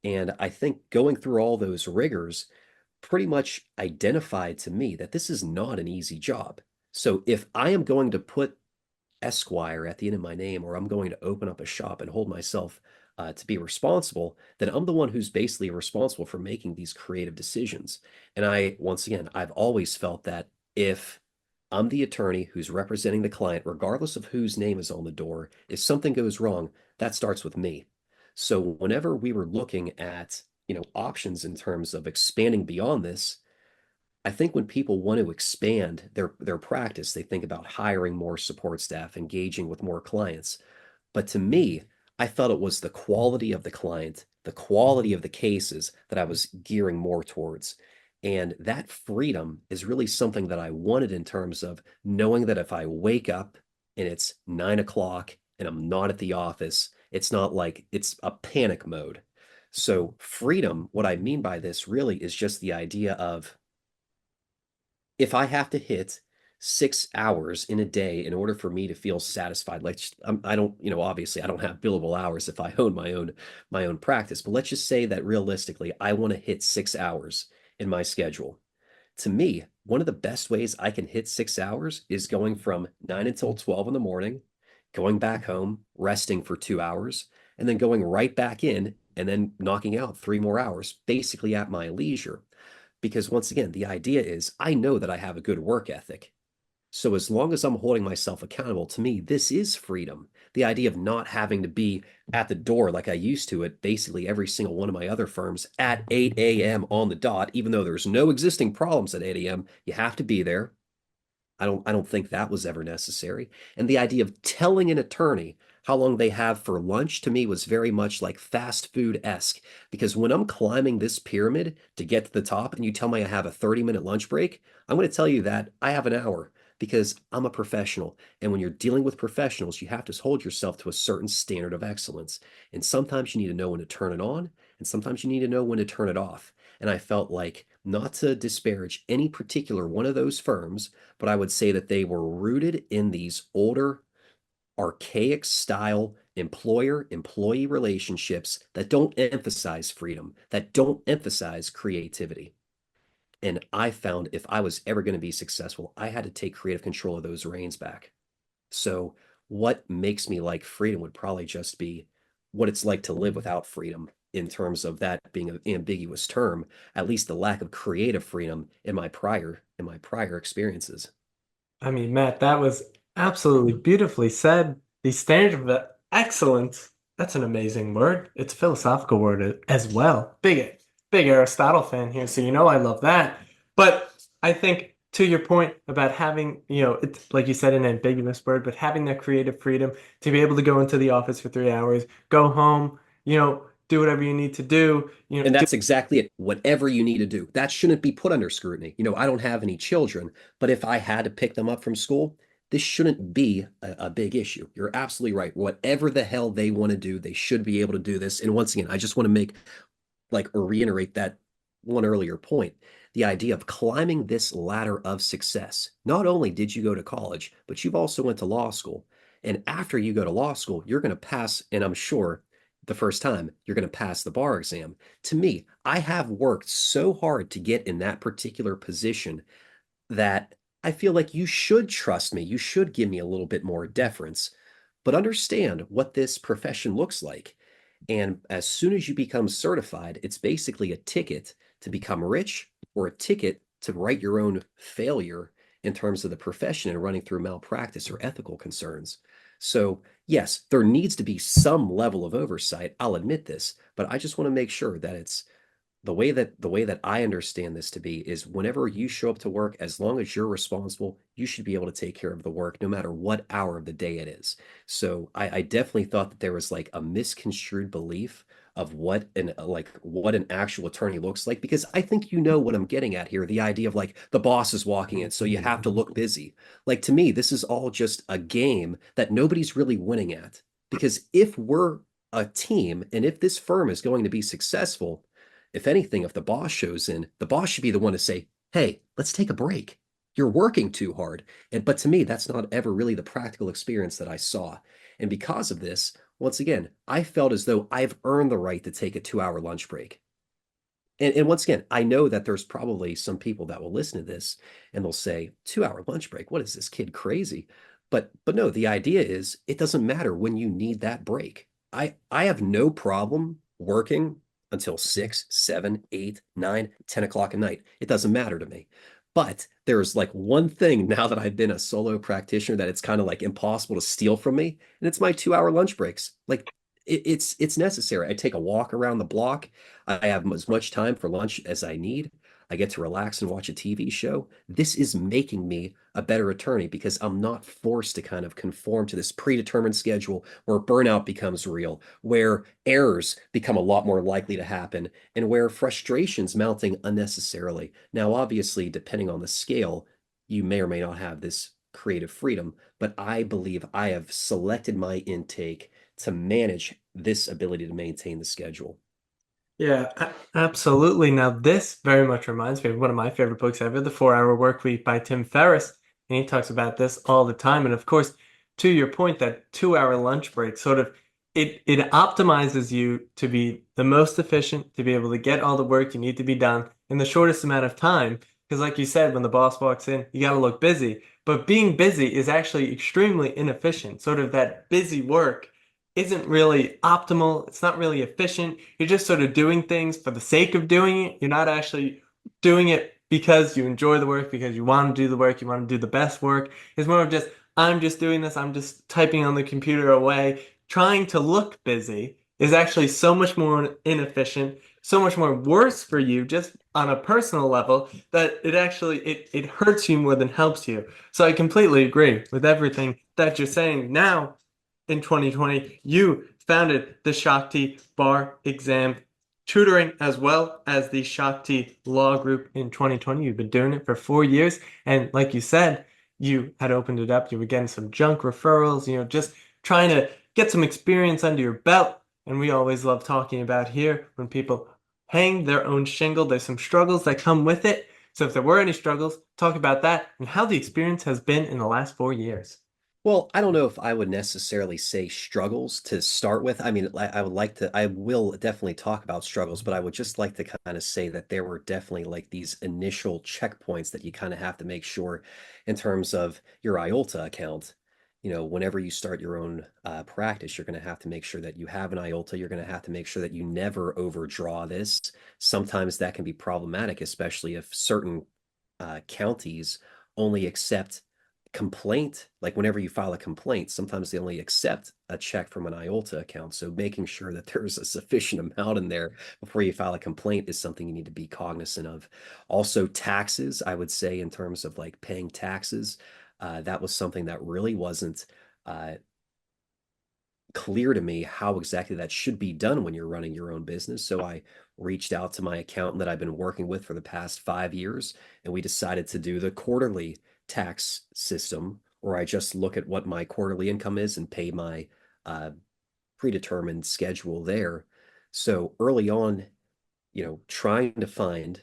And I think going through all those rigors pretty much identified to me that this is not an easy job. So if I am going to put Esquire at the end of my name, or I'm going to open up a shop and hold myself to be responsible, then I'm the one who's basically responsible for making these creative decisions. And once again, I've always felt that if I'm the attorney who's representing the client, regardless of whose name is on the door, if something goes wrong, that starts with me. So whenever we were looking at, options in terms of expanding beyond this, I think when people want to expand their practice, they think about hiring more support staff, engaging with more clients. But to me, I felt it was the quality of the client, the quality of the cases that I was gearing more towards. And that freedom is really something that I wanted in terms of knowing that if I wake up and it's 9 o'clock and I'm not at the office, it's not like it's a panic mode. So freedom, what I mean by this really is just the idea of if I have to hit 6 hours in a day in order for me to feel satisfied, like I don't, obviously I don't have billable hours if I own my own practice, but let's just say that realistically, I want to hit 6 hours in my schedule. To me, one of the best ways I can hit 6 hours is going from 9 until 12 in the morning, going back home, resting for 2 hours, and then going right back in and then knocking out 3 more hours, basically at my leisure. Because once again, the idea is I know that I have a good work ethic. So as long as I'm holding myself accountable, to me, this is freedom. The idea of not having to be at the door like I used to at basically every single one of my other firms at 8 a.m. on the dot, even though there's no existing problems at 8 a.m., you have to be there. I don't think that was ever necessary. And the idea of telling an attorney how long they have for lunch to me was very much like fast food-esque. Because when I'm climbing this pyramid to get to the top and you tell me I have a 30-minute lunch break, I'm going to tell you that I have an hour because I'm a professional. And when you're dealing with professionals, you have to hold yourself to a certain standard of excellence. And sometimes you need to know when to turn it on, and sometimes you need to know when to turn it off. And I felt like, not to disparage any particular one of those firms, but I would say that they were rooted in these older, archaic style employer-employee relationships that don't emphasize freedom, that don't emphasize creativity. And I found if I was ever going to be successful, I had to take creative control of those reins back. So what makes me like freedom would probably just be what it's like to live without freedom in terms of that being an ambiguous term, at least the lack of creative freedom in my prior experiences. I mean, Matt, that was absolutely beautifully said. The standard of excellence, that's an amazing word. It's a philosophical word as well. Big Aristotle fan here, so I love that. But I think to your point about having, it's like you said, an ambiguous word, but having that creative freedom to be able to go into the office for 3 hours, go home, do whatever you need to do. And that's exactly it. Whatever you need to do. That shouldn't be put under scrutiny. I don't have any children, but if I had to pick them up from school, this shouldn't be a big issue. You're absolutely right. Whatever the hell they want to do, they should be able to do this. And once again, I just want to make or reiterate that one earlier point, the idea of climbing this ladder of success. Not only did you go to college, but you've also went to law school. And after you go to law school, you're going to pass, and I'm sure the first time, you're going to pass the bar exam. To me, I have worked so hard to get in that particular position that I feel like you should trust me. You should give me a little bit more deference, but understand what this profession looks like. And as soon as you become certified, it's basically a ticket to become rich or a ticket to write your own failure in terms of the profession and running through malpractice or ethical concerns. So, yes, there needs to be some level of oversight. I'll admit this, but I just want to make sure that it's the way that I understand this to be is whenever you show up to work, as long as you're responsible, you should be able to take care of the work no matter what hour of the day it is. So I definitely thought that there was like a misconstrued belief of what an actual attorney looks like, because I think you know what I'm getting at here. The idea of like the boss is walking in, so you have to look busy. Like to me, this is all just a game that nobody's really winning at. Because if we're a team and if this firm is going to be successful, if anything, if the boss shows in, the boss should be the one to say, hey, let's take a break. You're working too hard. But to me, that's not ever really the practical experience that I saw. And because of this, once again, I felt as though I've earned the right to take a 2-hour lunch break. And once again, I know that there's probably some people that will listen to this and they'll say, 2-hour lunch break, what is this kid crazy? But no, the idea is it doesn't matter when you need that break. I have no problem working until 6, 7, 8, 9, 10 o'clock at night. It doesn't matter to me. But there's like one thing now that I've been a solo practitioner that it's kind of like impossible to steal from me, and it's my 2-hour lunch breaks. Like it's necessary. I take a walk around the block. I have as much time for lunch as I need. I get to relax and watch a TV show. This is making me a better attorney because I'm not forced to kind of conform to this predetermined schedule where burnout becomes real, where errors become a lot more likely to happen, and where frustration's mounting unnecessarily. Now, obviously, depending on the scale, you may or may not have this creative freedom, but I believe I have selected my intake to manage this ability to maintain the schedule. Yeah, absolutely. Now, this very much reminds me of one of my favorite books ever, The 4-Hour Workweek by Tim Ferriss. And he talks about this all the time. And of course, to your point, that 2-hour lunch break sort of it optimizes you to be the most efficient, to be able to get all the work you need to be done in the shortest amount of time. Because like you said, when the boss walks in, you got to look busy. But being busy is actually extremely inefficient. Sort of that busy work isn't really optimal. It's not really efficient. You're just sort of doing things for the sake of doing it. You're not actually doing it because you enjoy the work, because you want to do the work, you want to do the best work. It's more of just, I'm just doing this, I'm just typing on the computer away. Trying to look busy is actually so much more inefficient, so much more worse for you just on a personal level that it hurts you more than helps you. So I completely agree with everything that you're saying. Now, in 2020, you founded the Schachte Bar Exam Tutoring as well as the Schachte Law Group in 2020. You've been doing it for 4 years. And like you said, you had opened it up. You were getting some junk referrals, just trying to get some experience under your belt. And we always love talking about here when people hang their own shingle. There's some struggles that come with it. So if there were any struggles, talk about that and how the experience has been in the last 4 years. Well, I don't know if I would necessarily say struggles to start with. I mean, I will definitely talk about struggles, but I would just like to kind of say that there were definitely like these initial checkpoints that you kind of have to make sure in terms of your IOLTA account. Whenever you start your own practice, you're going to have to make sure that you have an IOLTA. You're going to have to make sure that you never overdraw this. Sometimes that can be problematic, especially if certain counties only accept complaint, like whenever you file a complaint, sometimes they only accept a check from an IOLTA account. So making sure that there's a sufficient amount in there before you file a complaint is something you need to be cognizant of. Also, taxes, I would say, in terms of like paying taxes, that was something that really wasn't clear to me how exactly that should be done when you're running your own business. So I reached out to my accountant that I've been working with for the past 5 years, and we decided to do the quarterly tax system, where I just look at what my quarterly income is and pay my predetermined schedule there. So early on, trying to find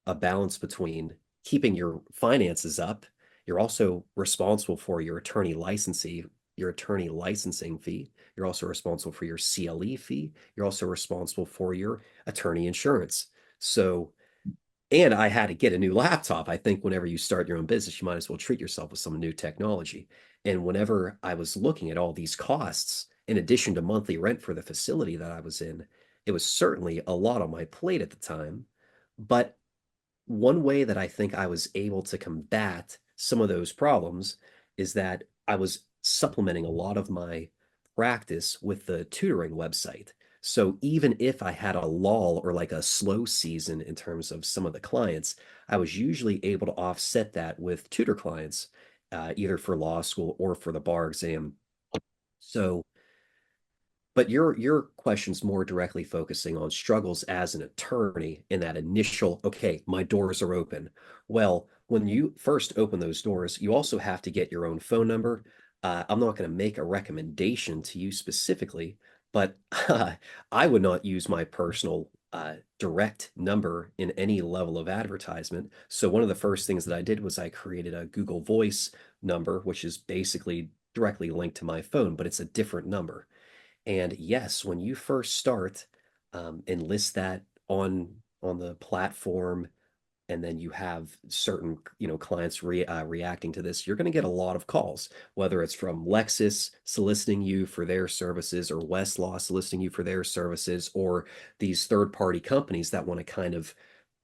a balance between keeping your finances up. You're also responsible for your attorney licensee, your attorney licensing fee. You're also responsible for your CLE fee. You're also responsible for your attorney insurance. So, and I had to get a new laptop. I think whenever you start your own business, you might as well treat yourself with some new technology. And whenever I was looking at all these costs, in addition to monthly rent for the facility that I was in, it was certainly a lot on my plate at the time. But one way that I think I was able to combat some of those problems is that I was supplementing a lot of my practice with the tutoring website. So even if I had a lull or like a slow season in terms of some of the clients, I was usually able to offset that with tutor clients, either for law school or for the bar exam. So but your question's more directly focusing on struggles as an attorney in that initial, okay, my doors are open. Well, when you first open those doors, you also have to get your own phone number. I'm not going to make a recommendation to you specifically, but I would not use my personal direct number in any level of advertisement. So one of the first things that I did was I created a Google Voice number, which is basically directly linked to my phone, but it's a different number. And yes, when you first start, and list that on the platform, and then you have certain, clients reacting to this, you're going to get a lot of calls, whether it's from Lexus soliciting you for their services, or Westlaw soliciting you for their services, or these third-party companies that want to kind of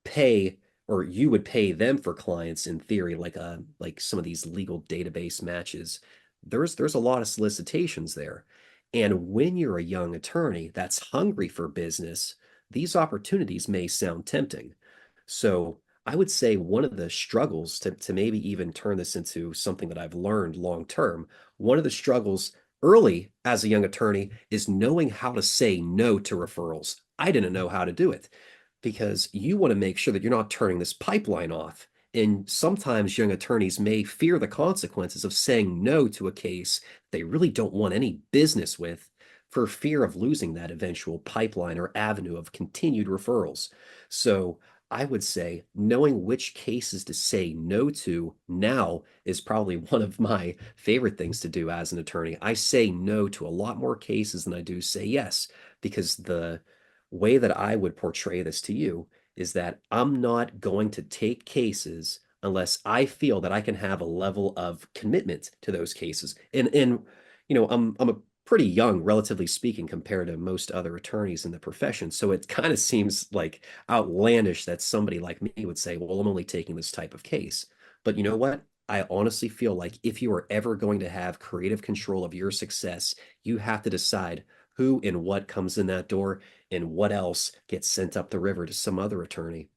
pay, or you would pay them for clients in theory, like some of these legal database matches. There's a lot of solicitations there. And when you're a young attorney that's hungry for business, these opportunities may sound tempting. So I would say one of the struggles to maybe even turn this into something that I've learned long term, one of the struggles early as a young attorney is knowing how to say no to referrals. I didn't know how to do it, because you want to make sure that you're not turning this pipeline off. And sometimes young attorneys may fear the consequences of saying no to a case they really don't want any business with, for fear of losing that eventual pipeline or avenue of continued referrals. So I would say knowing which cases to say no to now is probably one of my favorite things to do as an attorney. I say no to a lot more cases than I do say yes, because the way that I would portray this to you is that I'm not going to take cases unless I feel that I can have a level of commitment to those cases. And I'm a pretty young, relatively speaking, compared to most other attorneys in the profession. So it kind of seems like outlandish that somebody like me would say, well, I'm only taking this type of case. But you know what? I honestly feel like if you are ever going to have creative control of your success, you have to decide who and what comes in that door and what else gets sent up the river to some other attorney.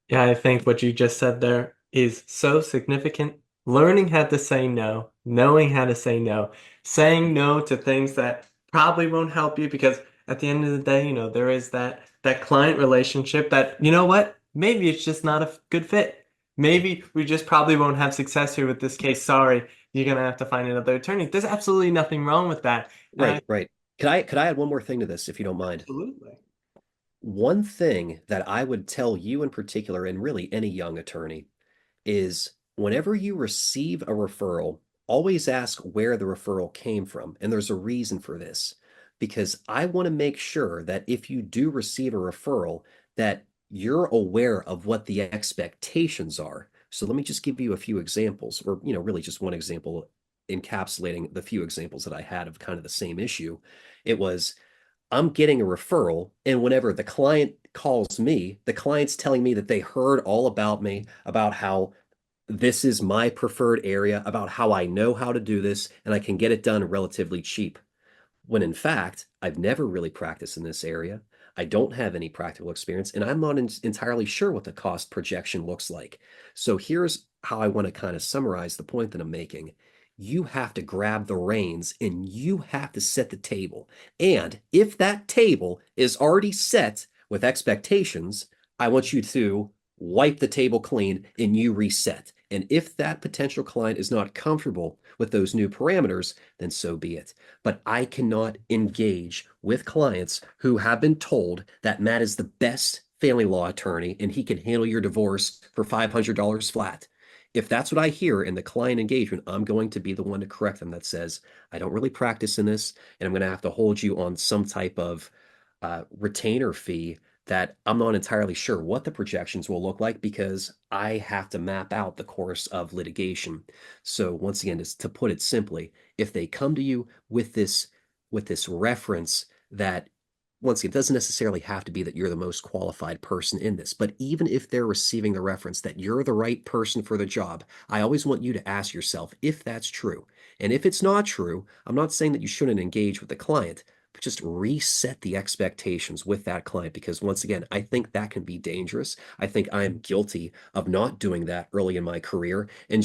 Yeah, I think what you just said there is so significant. Learning how to say no, knowing how to say no, saying no to things that probably won't help you, because at the end of the day, there is that client relationship that, you know what? Maybe it's just not a good fit. Maybe we just probably won't have success here with this case. Sorry, you're gonna have to find another attorney. There's absolutely nothing wrong with that. And Right, right. Could I add one more thing to this, if you don't mind? absolutely. One thing that I would tell you in particular, and really any young attorney, is whenever you receive a referral, always ask where the referral came from. And there's a reason for this, because I want to make sure that if you do receive a referral, that you're aware of what the expectations are. So let me just give you a few examples, or, really just one example encapsulating the few examples that I had of kind of the same issue. It was, I'm getting a referral, and whenever the client calls me, the client's telling me that they heard all about me, about how this is my preferred area, about how I know how to do this, and I can get it done relatively cheap. When in fact, I've never really practiced in this area. I don't have any practical experience, and I'm not entirely sure what the cost projection looks like. So here's how I want to kind of summarize the point that I'm making. You have to grab the reins and you have to set the table. And if that table is already set with expectations, I want you to wipe the table clean and you reset. And if that potential client is not comfortable with those new parameters, then so be it. But I cannot engage with clients who have been told that Matt is the best family law attorney and he can handle your divorce for $500 flat. If that's what I hear in the client engagement, I'm going to be the one to correct them that says, I don't really practice in this, and I'm going to have to hold you on some type of retainer fee that I'm not entirely sure what the projections will look like because I have to map out the course of litigation. So once again, to put it simply, if they come to you with this reference that once again, it doesn't necessarily have to be that you're the most qualified person in this, but even if they're receiving the reference that you're the right person for the job, I always want you to ask yourself if that's true. And if it's not true, I'm not saying that you shouldn't engage with the client, but just reset the expectations with that client because once again, I think that can be dangerous. I think I am guilty of not doing that early in my career and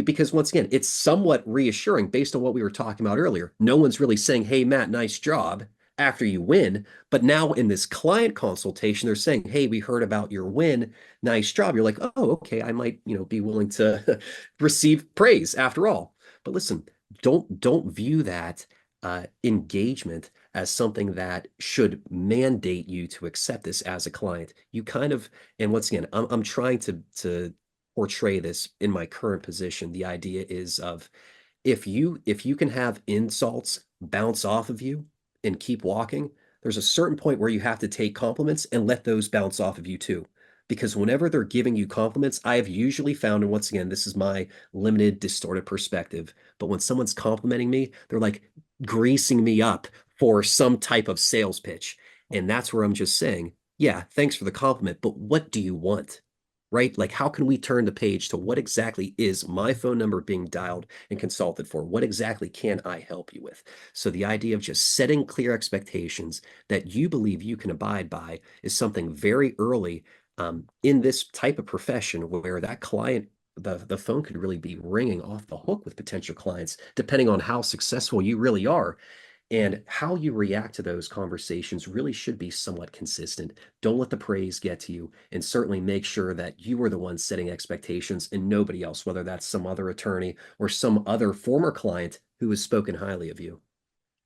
because once again, it's somewhat reassuring based on what we were talking about earlier. No one's really saying, "Hey, Matt, nice job," after you win. But now in this client consultation, they're saying, "Hey, we heard about your win. Nice job." You're like, "Oh, okay, I might, be willing to receive praise after all." But listen, don't view that engagement as something that should mandate you to accept this as a client. You kind of, and once again, I'm trying to portray this in my current position. The idea is of if you can have insults bounce off of you and keep walking, there's a certain point where you have to take compliments and let those bounce off of you too. Because whenever they're giving you compliments, I have usually found, and once again, this is my limited, distorted perspective, but when someone's complimenting me, they're like greasing me up for some type of sales pitch. And that's where I'm just saying, yeah, thanks for the compliment, but what do you want? Right? Like, how can we turn the page to what exactly is my phone number being dialed and consulted for? What exactly can I help you with? So the idea of just setting clear expectations that you believe you can abide by is something very early in this type of profession where that client, the phone could really be ringing off the hook with potential clients, depending on how successful you really are. And how you react to those conversations really should be somewhat consistent. Don't let the praise get to you, and certainly make sure that you are the one setting expectations and nobody else, whether that's some other attorney or some other former client who has spoken highly of you.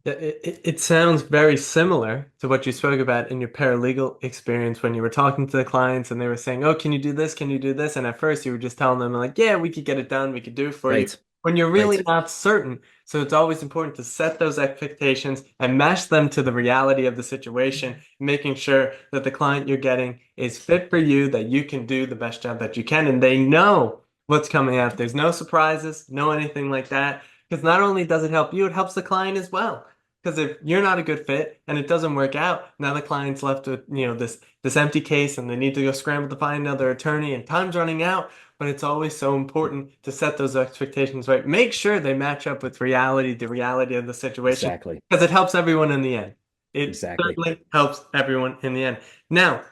It sounds very similar to what you spoke about in your paralegal experience when you were talking to the clients and they were saying, "Oh, can you do this? Can you do this?" And at first you were just telling them like, "Yeah, we could get it done. We could do it for you." Right, When you're really right. not certain. So it's always important to set those expectations and match them to the reality of the situation, making sure that the client you're getting is fit for you, that you can do the best job that you can, and they know what's coming out. There's no surprises, no anything like that. Because not only does it help you, it helps the client as well. Because if you're not a good fit and it doesn't work out, now the client's left with, this empty case and they need to go scramble to find another attorney and time's running out. But it's always so important to set those expectations right. Make sure they match up with reality, the reality of the situation, Exactly, because it helps everyone in the end. It exactly. certainly helps everyone in the end. Now,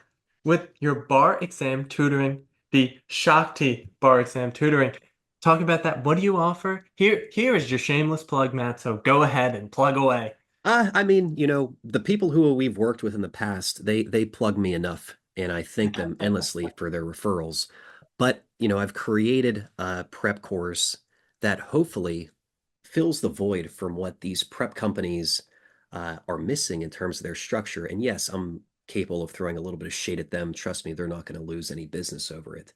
with your bar exam tutoring, the Shakti Bar Exam Tutoring, talk about that. What do you offer? Here is your shameless plug, Matt. So go ahead and plug away. I mean, the people who we've worked with in the past, they plug me enough, and I thank them endlessly for their referrals. But, I've created a prep course that hopefully fills the void from what these prep companies are missing in terms of their structure. And yes, I'm capable of throwing a little bit of shade at them. Trust me, they're not going to lose any business over it.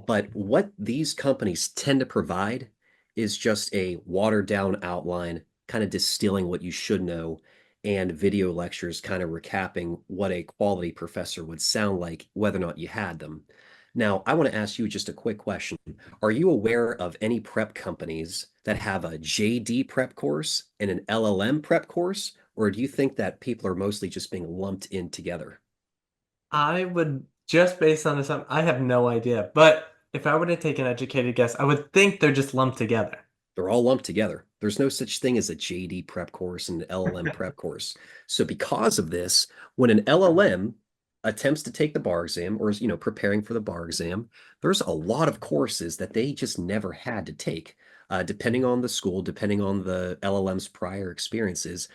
But what these companies tend to provide is just a watered down outline, kind of distilling what you should know, and video lectures kind of recapping what a quality professor would sound like, whether or not you had them. Now, I want to ask you just a quick question. Are you aware of any prep companies that have a JD prep course and an LLM prep course? Or do you think that people are mostly just being lumped in together? I would just based on this, I have no idea. But if I were to take an educated guess, I would think they're just lumped together. They're all lumped together. There's no such thing as a JD prep course and an LLM prep course. So because of this, when an LLM attempts to take the bar exam or is, preparing for the bar exam, there's a lot of courses that they just never had to take. Depending on the school, depending on the LLM's prior experiences,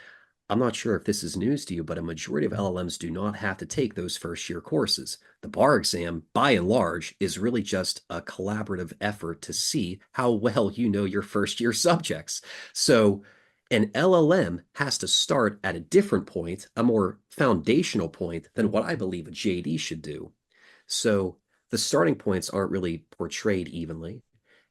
I'm not sure if this is news to you, but a majority of LLMs do not have to take those first year courses. The bar exam, by and large, is really just a collaborative effort to see how well you know your first year subjects. So an LLM has to start at a different point, a more foundational point than what I believe a JD should do. So the starting points aren't really portrayed evenly.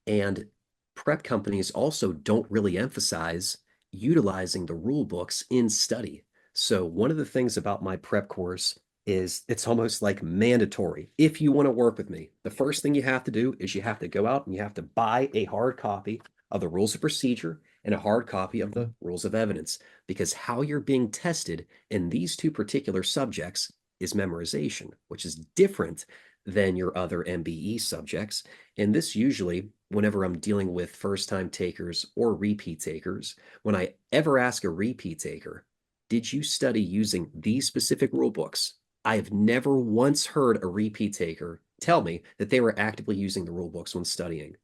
And prep companies also don't really emphasize utilizing the rule books in study. So one of the things about my prep course is it's almost like mandatory. If you want to work with me, the first thing you have to do is you have to go out and you have to buy a hard copy of the rules of procedure and a hard copy of the rules of evidence, because how you're being tested in these two particular subjects is memorization, which is different than your other MBE subjects. And this usually, whenever I'm dealing with first-time takers or repeat takers, when I ever ask a repeat taker, did you study using these specific rule books? I have never once heard a repeat taker tell me that they were actively using the rule books when studying.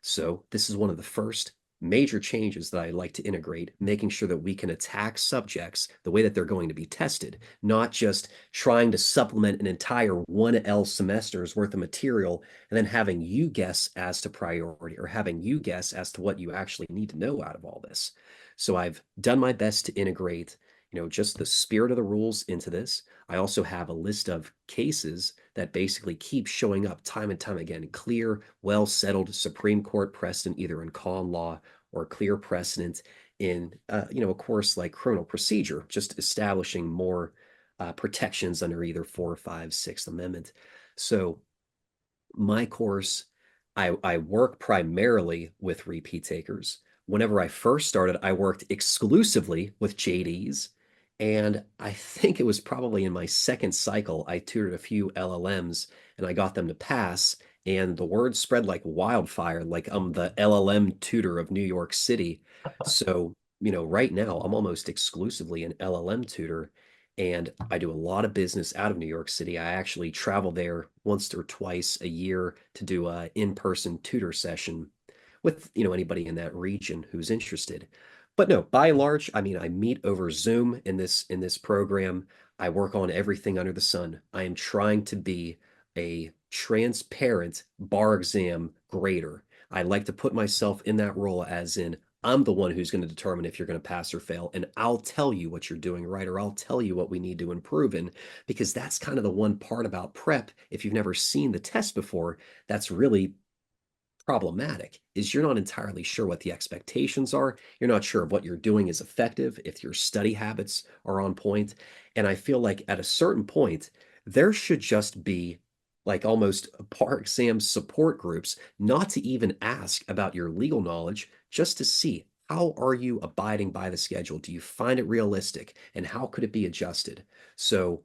So this is one of the first major changes that I like to integrate, making sure that we can attack subjects the way that they're going to be tested, not just trying to supplement an entire 1L semester's worth of material and then having you guess as to priority or having you guess as to what you actually need to know out of all this. So I've done my best to integrate, just the spirit of the rules into this. I also have a list of cases that basically keep showing up time and time again, clear, well-settled Supreme Court precedent, either in common law or clear precedent in, a course like criminal procedure, just establishing more protections under either 4, 5, 6th Amendment. So my course, I work primarily with repeat takers. Whenever I first started, I worked exclusively with JDs. And I think it was probably in my second cycle, I tutored a few LLMs and I got them to pass. And the word spread like wildfire, like I'm the LLM tutor of New York City. So, right now I'm almost exclusively an LLM tutor. And I do a lot of business out of New York City. I actually travel there once or twice a year to do an in-person tutor session with, anybody in that region who's interested. But no, by and large, I mean, I meet over Zoom in this program. I work on everything under the sun. I am trying to be a transparent bar exam grader. I like to put myself in that role as in I'm the one who's going to determine if you're going to pass or fail, and I'll tell you what you're doing right, or I'll tell you what we need to improve in, because that's kind of the one part about prep. If you've never seen the test before, that's really problematic, is you're not entirely sure what the expectations are. You're not sure if what you're doing is effective, if your study habits are on point. And I feel like at a certain point, there should just be like almost bar exam support groups, not to even ask about your legal knowledge, just to see how are you abiding by the schedule? Do you find it realistic? And how could it be adjusted? So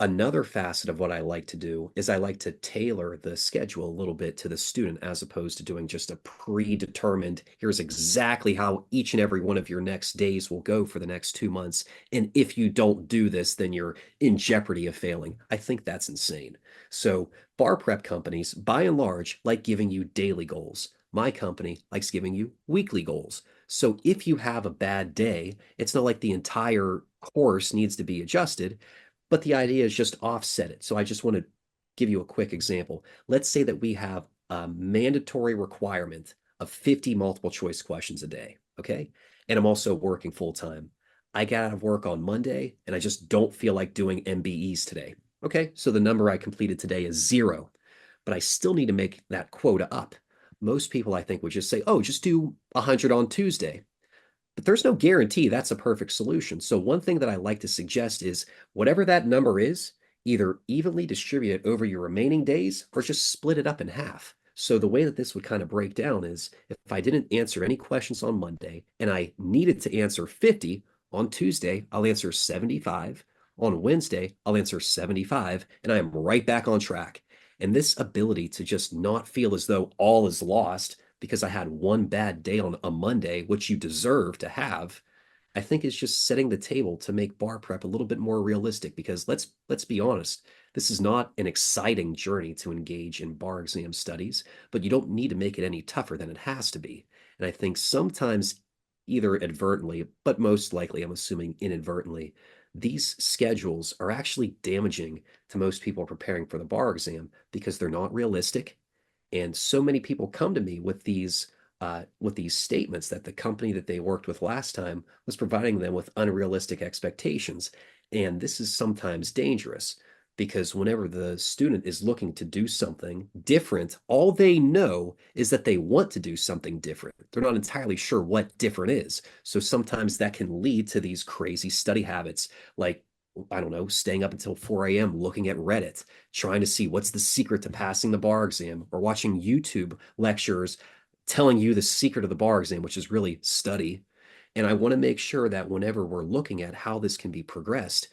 another facet of what I like to do is I like to tailor the schedule a little bit to the student, as opposed to doing just a predetermined, here's exactly how each and every one of your next days will go for the next 2 months. And if you don't do this, then you're in jeopardy of failing. I think that's insane. So bar prep companies, by and large, like giving you daily goals. My company likes giving you weekly goals. So if you have a bad day, it's not like the entire course needs to be adjusted, but the idea is just offset it. So I just want to give you a quick example. Let's say that we have a mandatory requirement of 50 multiple choice questions a day, okay? And I'm also working full time. I get out of work on Monday and I just don't feel like doing MBEs today. Okay, so the number I completed today is 0, but I still need to make that quota up. Most people, I think, would just say, oh, just do 100 on Tuesday. But there's no guarantee that's a perfect solution. So one thing that I like to suggest is whatever that number is, either evenly distribute it over your remaining days or just split it up in half. So the way that this would kind of break down is if I didn't answer any questions on Monday and I needed to answer 50, on Tuesday, I'll answer 75. On Wednesday, I'll answer 75, and I am right back on track. And this ability to just not feel as though all is lost because I had one bad day on a Monday, which you deserve to have, I think is just setting the table to make bar prep a little bit more realistic. Because let's be honest, this is not an exciting journey to engage in bar exam studies, but you don't need to make it any tougher than it has to be. And I think sometimes, either advertently, but most likely, I'm assuming inadvertently, these schedules are actually damaging to most people preparing for the bar exam because they're not realistic. And so many people come to me with these statements that the company that they worked with last time was providing them with unrealistic expectations. And this is sometimes dangerous. because whenever the student is looking to do something different, all they know is that they want to do something different. They're not entirely sure what different is. So sometimes that can lead to these crazy study habits, like, I don't know, staying up until 4 a.m. looking at Reddit, trying to see what's the secret to passing the bar exam, or watching YouTube lectures telling you the secret of the bar exam, which is really study. And I want to make sure that whenever we're looking at how this can be progressed,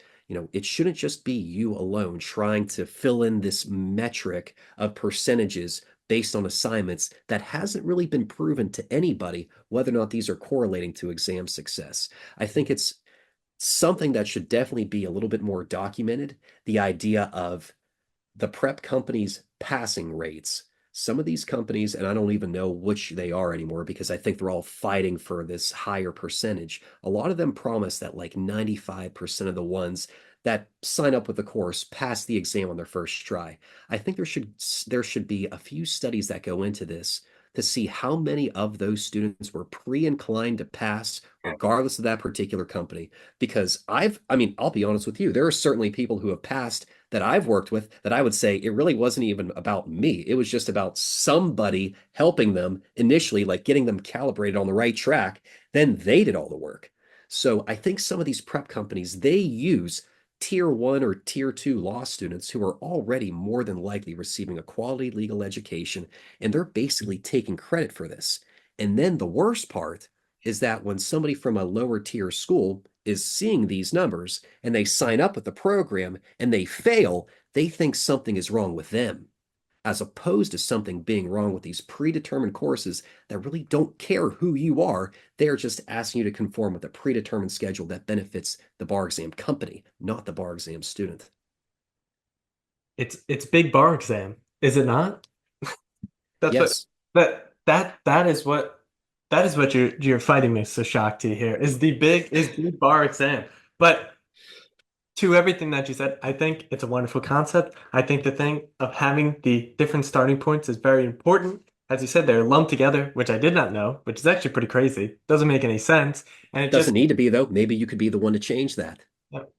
it shouldn't just be you alone trying to fill in this metric of percentages based on assignments that hasn't really been proven to anybody whether or not these are correlating to exam success. I think it's something that should definitely be a little bit more documented, the idea of the prep companies' passing rates. Some of these companies, and I don't even know which they are anymore because I think they're all fighting for this higher percentage. A lot of them promise that like 95% of the ones that sign up with the course pass the exam on their first try. I think there should be a few studies that go into this to see how many of those students were pre-inclined to pass regardless of that particular company. Because I'll be honest with you, there are certainly people who have passed that I've worked with that I would say it really wasn't even about me. It was just about somebody helping them initially, like getting them calibrated on the right track. Then they did all the work. So I think some of these prep companies, they use tier 1 or tier 2 law students who are already more than likely receiving a quality legal education, and they're basically taking credit for this. And then the worst part is that when somebody from a lower tier school is seeing these numbers and they sign up with the program and they fail, they think something is wrong with them, as opposed to something being wrong with these predetermined courses that really don't care who you are. They're just asking you to conform with a predetermined schedule that benefits the bar exam company, not the bar exam student. It's big bar exam, is it not? That's Yes. that is what you're fighting, Mr. Shakti, here, is the bar exam. But to everything that you said, I think it's a wonderful concept. I think the thing of having the different starting points is very important. As you said, they're lumped together, which I did not know, which is actually pretty crazy. Doesn't make any sense. And it Doesn't just, need to be, though. Maybe you could be the one to change that. Yep,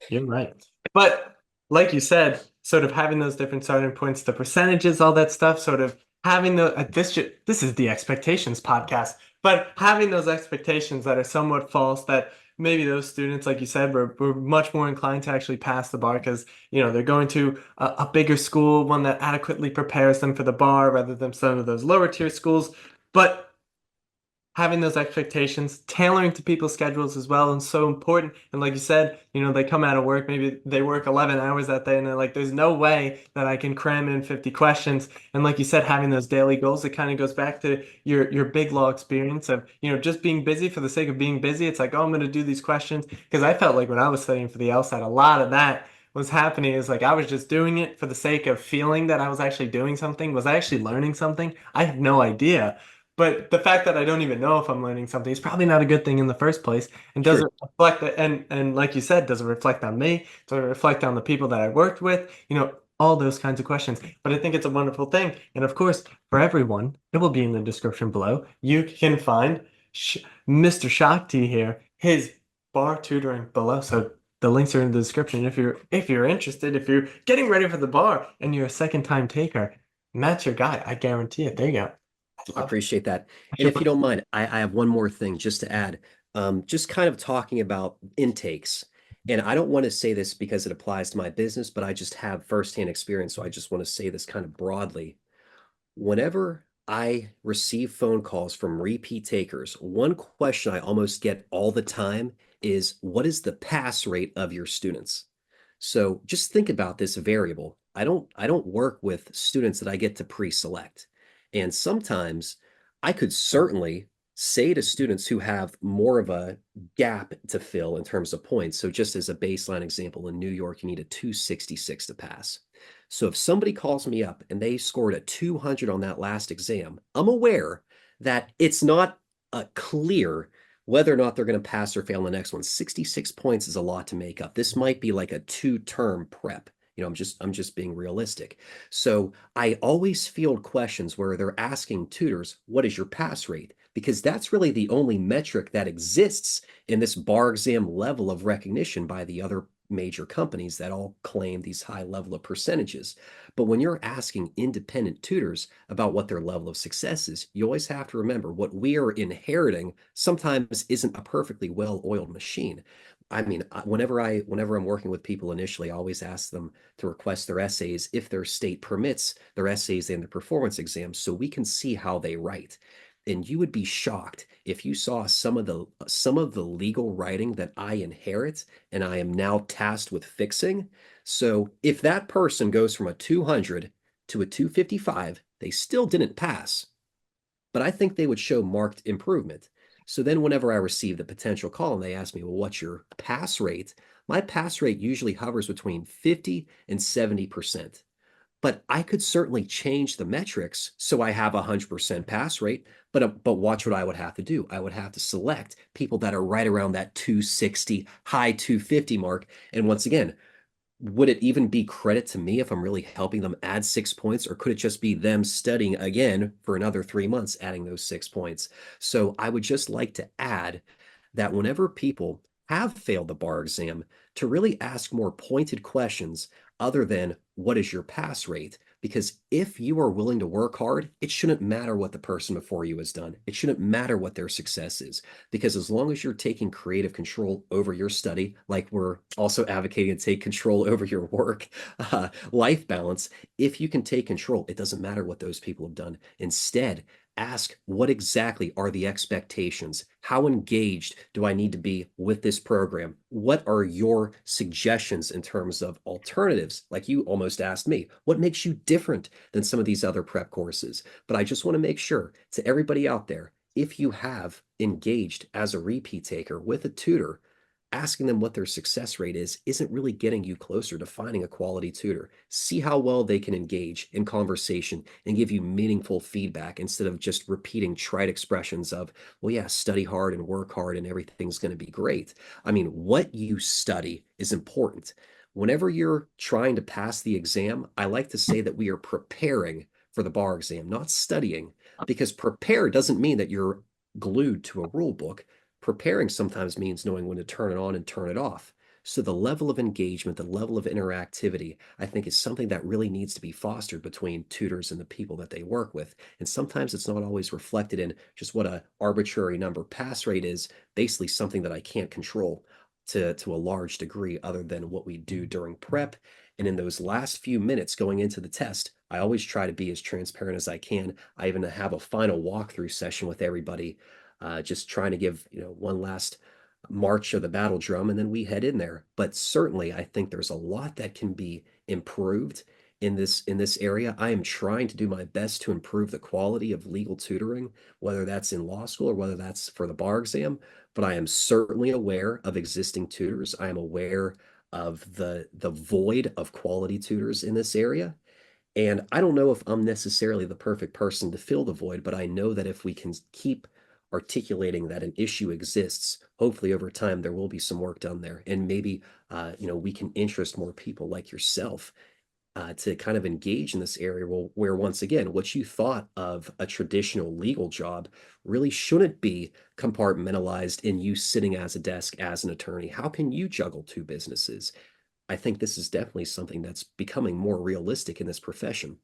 you're right. But like you said, sort of having those different starting points, the percentages, all that stuff, sort of having this is the expectations podcast, but having those expectations that are somewhat false, that maybe those students, like you said, were much more inclined to actually pass the bar because, they're going to a bigger school, one that adequately prepares them for the bar rather than some of those lower tier schools. But having those expectations, tailoring to people's schedules as well, and so important. And like you said, they come out of work, maybe they work 11 hours that day, and they're like, there's no way that I can cram in 50 questions. And like you said, having those daily goals, it kind of goes back to your big law experience of, just being busy for the sake of being busy. It's like, oh, I'm going to do these questions. Because I felt like when I was studying for the LSAT, a lot of that was happening is like I was just doing it for the sake of feeling that I was actually doing something. Was I actually learning something? I had no idea. But the fact that I don't even know if I'm learning something is probably not a good thing in the first place, and Sure. doesn't reflect and like you said, does it reflect on me? Does it reflect on the people that I worked with? All those kinds of questions. But I think it's a wonderful thing. And of course, for everyone, it will be in the description below. You can find Mr. Shakti here, his bar tutoring below. So the links are in the description if you're interested, if you're getting ready for the bar and you're a second time taker, Matt's your guy. I guarantee it. There you go. I appreciate that. And if you don't mind, I have one more thing just to add. Just kind of talking about intakes. And I don't want to say this because it applies to my business, but I just have firsthand experience. So I just want to say this kind of broadly. Whenever I receive phone calls from repeat takers, one question I almost get all the time is, what is the pass rate of your students? So just think about this variable. I don't work with students that I get to pre-select. And sometimes I could certainly say to students who have more of a gap to fill in terms of points. So just as a baseline example, in New York, you need a 266 to pass. So if somebody calls me up and they scored a 200 on that last exam, I'm aware that it's not clear whether or not they're going to pass or fail on the next one. 66 points is a lot to make up. This might be like a 2-term prep. I'm just being realistic. So I always field questions where they're asking tutors, what is your pass rate? Because that's really the only metric that exists in this bar exam level of recognition by the other major companies that all claim these high level of percentages. But when you're asking independent tutors about what their level of success is, you always have to remember what we are inheriting sometimes isn't a perfectly well-oiled machine. I mean, whenever I'm working with people initially, I always ask them to request their essays if their state permits their essays and their performance exams so we can see how they write. And you would be shocked if you saw some of the legal writing that I inherit and I am now tasked with fixing. So if that person goes from a 200 to a 255, they still didn't pass, but I think they would show marked improvement. So then whenever I receive the potential call and they ask me, well, what's your pass rate? My pass rate usually hovers between 50 and 70%. But I could certainly change the metrics so I have a 100% pass rate. But watch what I would have to do. I would have to select people that are right around that 260, high 250 mark. And once again, would it even be credit to me if I'm really helping them add 6 points, or could it just be them studying again for another 3 months, adding those 6 points? So I would just like to add that whenever people have failed the bar exam, to really ask more pointed questions other than what is your pass rate? Because if you are willing to work hard, it shouldn't matter what the person before you has done. It shouldn't matter what their success is. Because as long as you're taking creative control over your study, like we're also advocating to take control over your work life balance, if you can take control, it doesn't matter what those people have done. Instead, ask what exactly are the expectations? How engaged do I need to be with this program? What are your suggestions in terms of alternatives? Like you almost asked me, what makes you different than some of these other prep courses? But I just want to make sure to everybody out there, if you have engaged as a repeat taker with a tutor, asking them what their success rate is isn't really getting you closer to finding a quality tutor. See how well they can engage in conversation and give you meaningful feedback instead of just repeating trite expressions of, well, yeah, study hard and work hard and everything's going to be great. I mean, what you study is important. Whenever you're trying to pass the exam, I like to say that we are preparing for the bar exam, not studying, because prepare doesn't mean that you're glued to a rule book. Preparing sometimes means knowing when to turn it on and turn it off. So the level of engagement, the level of interactivity, I think is something that really needs to be fostered between tutors and the people that they work with. And sometimes it's not always reflected in just what a arbitrary number pass rate is, basically something that I can't control to a large degree other than what we do during prep. And in those last few minutes going into the test, I always try to be as transparent as I can. I even have a final walkthrough session with everybody, just trying to give one last march of the battle drum, and then we head in there. But certainly, I think there's a lot that can be improved in this area. I am trying to do my best to improve the quality of legal tutoring, whether that's in law school or whether that's for the bar exam. But I am certainly aware of existing tutors. I am aware of the void of quality tutors in this area. And I don't know if I'm necessarily the perfect person to fill the void, but I know that if we can keep articulating that an issue exists, hopefully over time there will be some work done there. And maybe we can interest more people like yourself to kind of engage in this area where once again, what you thought of a traditional legal job really shouldn't be compartmentalized in you sitting as a desk as an attorney. How can you juggle two businesses? I think this is definitely something that's becoming more realistic in this profession.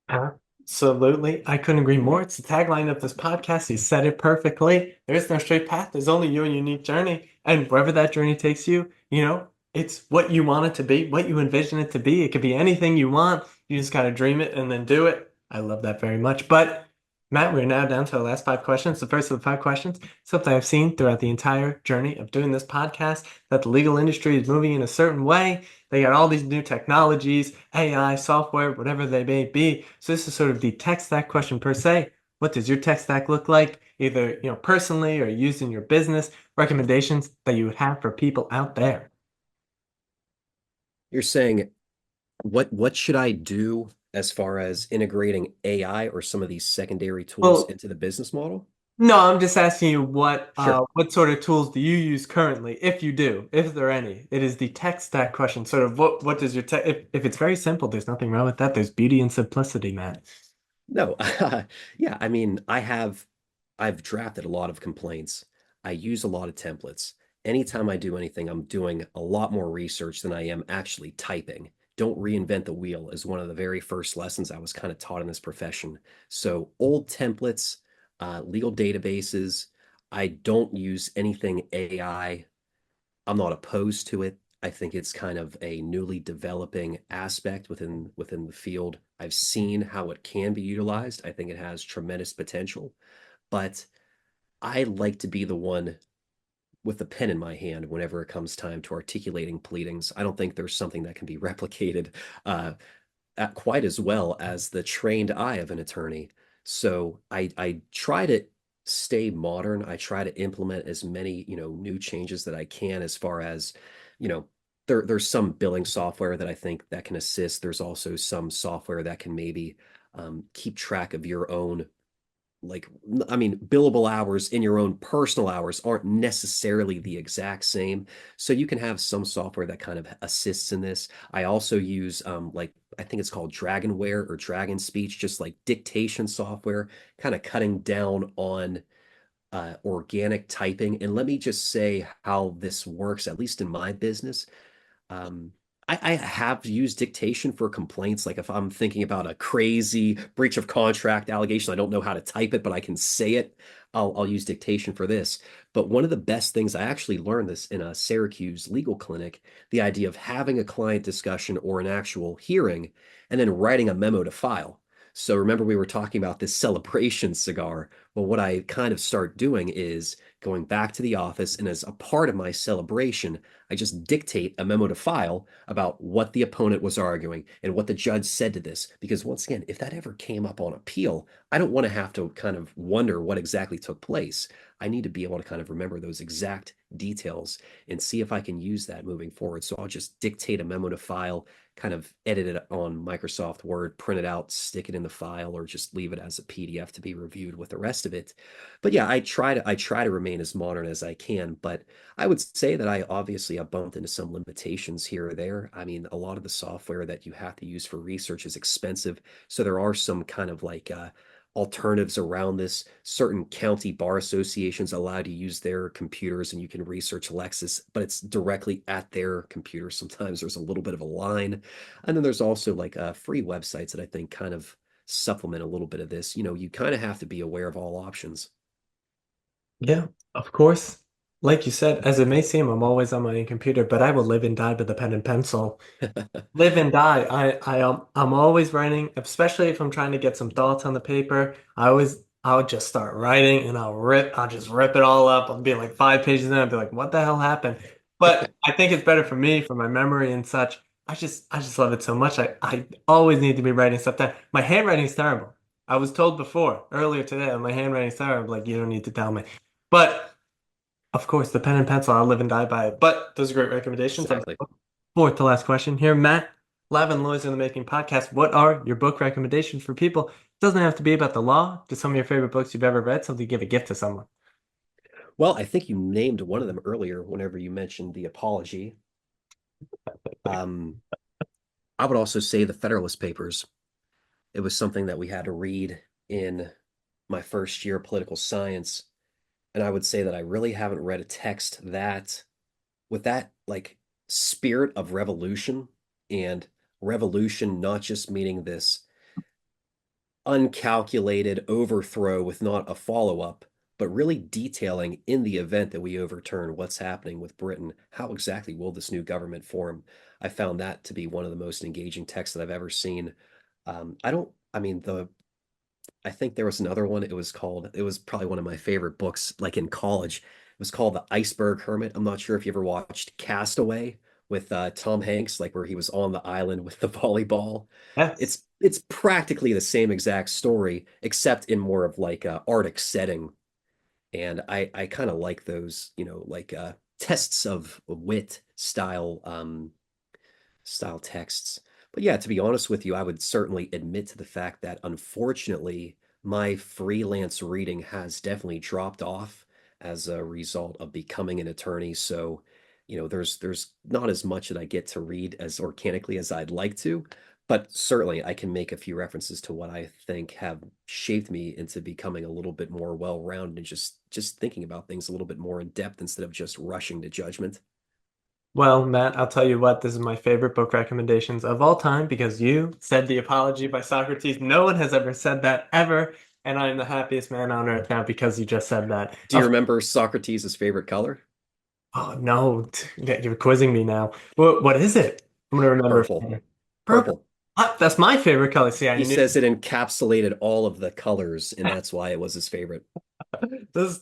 Absolutely. I couldn't agree more. It's the tagline of this podcast. You said it perfectly. There is no straight path. There's only your unique journey. And wherever that journey takes you, it's what you want it to be, what you envision it to be. It could be anything you want. You just got to dream it and then do it. I love that very much. But Matt, we're now down to the last 5 questions. The first of the 5 questions, something I've seen throughout the entire journey of doing this podcast, that the legal industry is moving in a certain way. They got all these new technologies, AI, software, whatever they may be. So this is sort of the tech stack question per se. What does your tech stack look like, either personally or used in your business? Recommendations that you would have for people out there. You're saying what should I do as far as integrating AI or some of these secondary tools Well, into the business model? no, I'm just asking you what Sure. what sort of tools do you use currently, if you do, if there are any. It is the tech stack question. Sort of what does your tech if it's very simple, there's nothing wrong with that. There's beauty in simplicity, Matt. No, yeah, I mean, I've drafted a lot of complaints. I use a lot of templates. anytime I do anything, I'm doing a lot more research than I am actually typing. Don't reinvent the wheel is one of the very first lessons I was kind of taught in this profession. So old templates, legal databases. I don't use anything AI. I'm not opposed to it. I think it's kind of a newly developing aspect within the field. I've seen how it can be utilized. I think it has tremendous potential, but I like to be the one with the pen in my hand whenever it comes time to articulating pleadings. I don't think there's something that can be replicated uh, quite as well as the trained eye of an attorney. So I try to stay modern. I try to implement as many, new changes that I can as far as, you know, there's some billing software that I think that can assist. There's also some software that can maybe keep track of your own, like, I mean, billable hours in your own personal hours aren't necessarily the exact same. So you can have some software that kind of assists in this. I also use like, I think it's called Dragonware or Dragon Speech, just like dictation software, kind of cutting down on organic typing. And let me just say how this works, at least in my business. Um, I have used dictation for complaints. Like if I'm thinking about a crazy breach of contract allegation, I don't know how to type it, but I can say it. I'll use dictation for this. But one of the best things, I actually learned this in a Syracuse legal clinic, the idea of having a client discussion or an actual hearing and then writing a memo to file. So remember we were talking about this celebration cigar. Well, what I kind of start doing is going back to the office, and as a part of my celebration, I just dictate a memo to file about what the opponent was arguing and what the judge said to this. Because once again, if that ever came up on appeal, I don't want to have to kind of wonder what exactly took place. I need to be able to kind of remember those exact details and see if I can use that moving forward. So I'll just dictate a memo to file, kind of edit it on Microsoft Word, print it out, stick it in the file, or just leave it as a PDF to be reviewed with the rest of it. But yeah, I try to remain as modern as I can, but I would say that I obviously have bumped into some limitations here or there. I mean, a lot of the software that you have to use for research is expensive, so there are some kind of like alternatives around this. Certain county bar associations allow you to use their computers and you can research Lexis, but it's directly at their computer. Sometimes there's a little bit of a line. And then there's also like free websites that I think kind of supplement a little bit of this. You kind of have to be aware of all options. Yeah, of course. Like you said, as it may seem, I'm always on my computer, but I will live and die with a pen and pencil. Live and die. I'm always writing, especially if I'm trying to get some thoughts on the paper. I'll just start writing and I'll just rip it all up. I'll be like 5 pages in, I'll be like, what the hell happened? But I think it's better for me, for my memory and such. I just love it so much. I always need to be writing stuff down. My handwriting's terrible. I was told before, earlier today, my handwriting's terrible. Like, you don't need to tell me. But of course, the pen and pencil, I'll live and die by it. But those are great recommendations. Exactly. Fourth to last question here, Matt. Lavin Lawyers in the Making podcast. What are your book recommendations for people? It doesn't have to be about the law. Just some of your favorite books you've ever read, something to give a gift to someone. Well, I think you named one of them earlier whenever you mentioned the apology. Um, I would also say the Federalist Papers. It was something that we had to read in my first year of political science. And I would say that I really haven't read a text that, with that like spirit of revolution, and revolution not just meaning this uncalculated overthrow with not a follow-up, but really detailing in the event that we overturn what's happening with Britain, how exactly will this new government form? I found that to be one of the most engaging texts that I've ever seen. I mean, I think there was another one. It was probably one of my favorite books, like in college. It was called The Iceberg Hermit. I'm not sure if you ever watched Castaway with Tom Hanks, like where he was on the island with the volleyball. Yes. It's practically the same exact story, except in more of like a Arctic setting. And I kind of like those, like tests of wit style texts. But yeah, to be honest with you, I would certainly admit to the fact that unfortunately, my freelance reading has definitely dropped off as a result of becoming an attorney. So, there's not as much that I get to read as organically as I'd like to. But certainly I can make a few references to what I think have shaped me into becoming a little bit more well-rounded and just thinking about things a little bit more in depth instead of just rushing to judgment. Well, Matt, I'll tell you what, this is my favorite book recommendations of all time because you said The Apology by Socrates. No one has ever said that ever, and I am the happiest man on earth now because you just said that. Do you remember Socrates' favorite color? Oh no, you're quizzing me now. What is it? I'm gonna remember. Purple. Purple. Purple. That's my favorite color. See, I He knew says it encapsulated all of the colors, and that's why it was his favorite. this.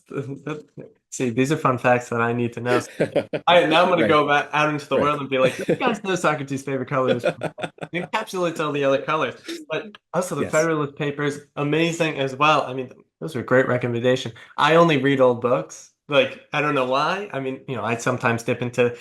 See, these are fun facts that I need to know. Now I'm going to Right, go back out into the right. world and be like, you guys know Socrates' favorite color is purple. It encapsulates all the other colors. But also the Yes. Federalist Papers, amazing as well. I mean, those are a great recommendation. I only read old books. Like, I don't know why. I mean, I sometimes dip into,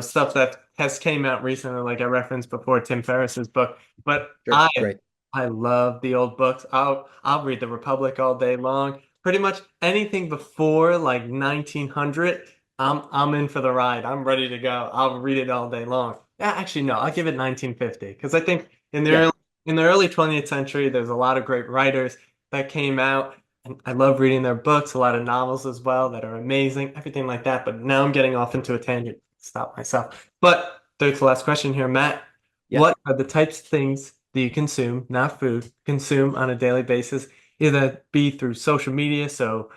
stuff that has came out recently, like I referenced before, Tim Ferriss's book. But Sure. Right. I love the old books. I'll read The Republic all day long. Pretty much anything before like 1900, I'm in for the ride. I'm ready to go. I'll read it all day long. Actually, no, I'll give it 1950 because I think Yeah. in the early 20th century, there's a lot of great writers that came out, and I love reading their books. A lot of novels as well that are amazing, everything like that. But now I'm getting off into a tangent. Stop myself. But third to last question here, Matt. Yeah. What are the types of things that you consume, not food, consume on a daily basis, either be through social media, so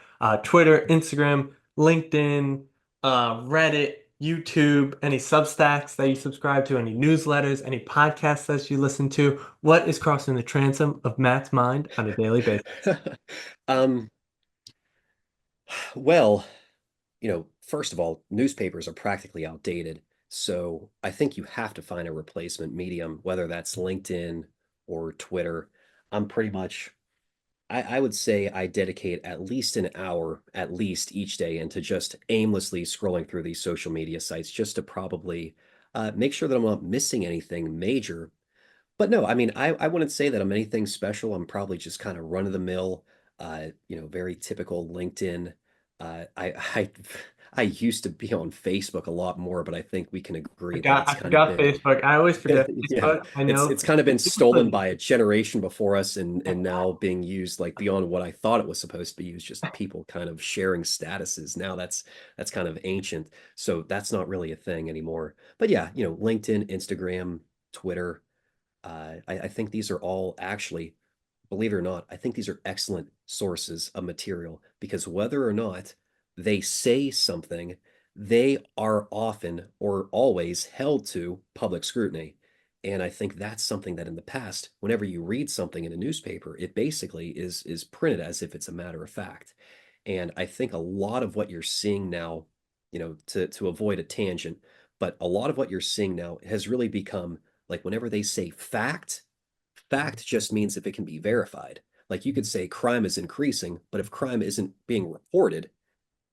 Twitter, Instagram, LinkedIn, Reddit, YouTube, any Substacks that you subscribe to, any newsletters, any podcasts that you listen to? What is crossing the transom of Matt's mind on a daily basis? Um, well, first of all, newspapers are practically outdated. So I think you have to find a replacement medium, whether that's LinkedIn or Twitter. I'm pretty much, I would say I dedicate at least an hour, at least each day, into just aimlessly scrolling through these social media sites just to probably make sure that I'm not missing anything major. But no, I mean, I wouldn't say that I'm anything special. I'm probably just kind of run of the mill, very typical LinkedIn. I I used to be on Facebook a lot more, but I think we can agree that it's I kind of forgot been Facebook. I always forget yeah, Facebook. I it's know it's kind of been stolen people by a generation before us and now being used like beyond what I thought it was supposed to be used, just people kind of sharing statuses. Now that's kind of ancient. So that's not really a thing anymore. But yeah, LinkedIn, Instagram, Twitter. I think these are all actually, believe it or not, I think these are excellent sources of material because whether or not they say something, they are often or always held to public scrutiny. And I think that's something that in the past, whenever you read something in a newspaper, it basically is printed as if it's a matter of fact. And I think a lot of what you're seeing now, to avoid a tangent, but a lot of what you're seeing now has really become like whenever they say fact, fact just means if it can be verified. Like you could say crime is increasing, but if crime isn't being reported,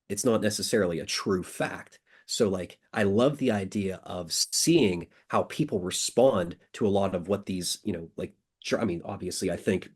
it's not necessarily a true fact. So like I love the idea of seeing how people respond to a lot of what these, I mean, obviously I think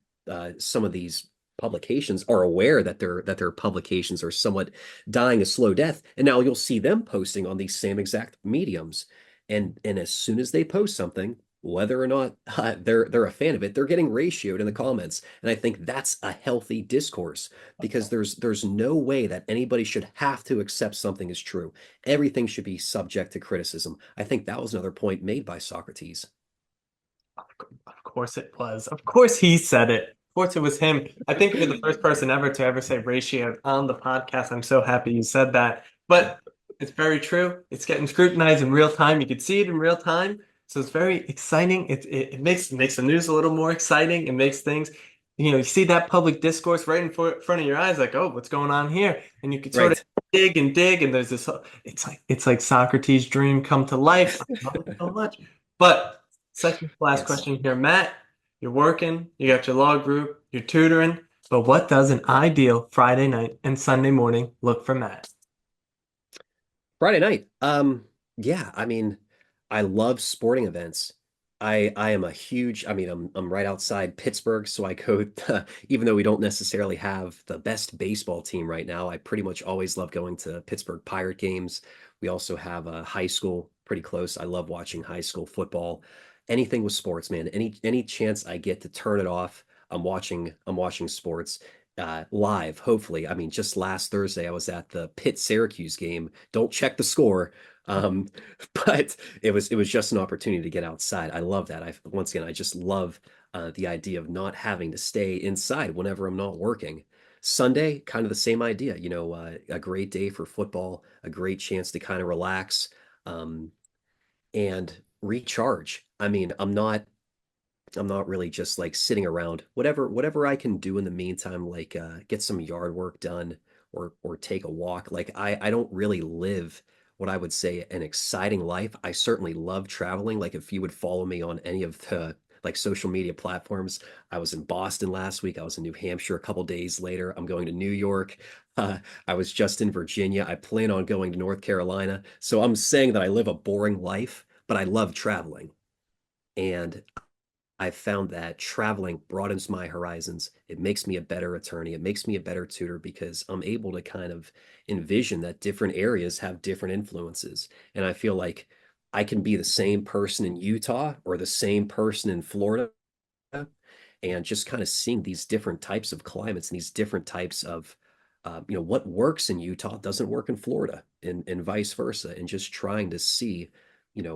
some of these publications are aware that their publications are somewhat dying a slow death. And now you'll see them posting on these same exact mediums. And as soon as they post something, whether or not they're a fan of it, they're getting ratioed in the comments. And I think that's a healthy discourse because there's no way that anybody should have to accept something as true. Everything should be subject to criticism. I think that was another point made by Socrates. Of course it was. Of course he said it. Of course it was him. I think you're the first person ever to ever say ratio on the podcast. I'm so happy you said that. But it's very true. It's getting scrutinized in real time. You can see it in real time. So it's very exciting. It makes the news a little more exciting. It makes things, you see that public discourse right in front of your eyes, like, oh, what's going on here? And you could sort of Right. dig, and there's this. It's like Socrates' dream come to life. I love it so much. But second to last Yes. question here, Matt. You're working, you got your law group, you're tutoring, but what does an ideal Friday night and Sunday morning look for Matt? Friday night. Yeah, I mean, I love sporting events. I am a huge, I mean, I'm right outside Pittsburgh, so I go even though we don't necessarily have the best baseball team right now, I pretty much always love going to Pittsburgh Pirate games. We also have a high school pretty close. I love watching high school football. anything with sports, man. Any chance I get to turn it off, I'm watching sports live. Hopefully, I mean, just last Thursday I was at the Pitt Syracuse game. Don't check the score, um, but it was just an opportunity to get outside. I love that. I once again I just love the idea of not having to stay inside whenever I'm not working. Sunday, kind of the same idea. A great day for football, a great chance to kind of relax. Um, and recharge. I mean, I'm not really just like sitting around. Whatever I can do in the meantime, like get some yard work done or take a walk. Like I don't really live what I would say an exciting life. I certainly love traveling. Like if you would follow me on any of the like social media platforms, I was in Boston last week. I was in New Hampshire a couple days later. I'm going to New York. Uh, I was just in Virginia. I plan on going to North Carolina. So I'm saying that I live a boring life, but I love traveling. And I found that traveling broadens my horizons. It makes me a better attorney. It makes me a better tutor because I'm able to kind of envision that different areas have different influences. And I feel like I can be the same person in Utah or the same person in Florida, and just kind of seeing these different types of climates and these different types of what works in Utah doesn't work in Florida, and vice versa, and just trying to see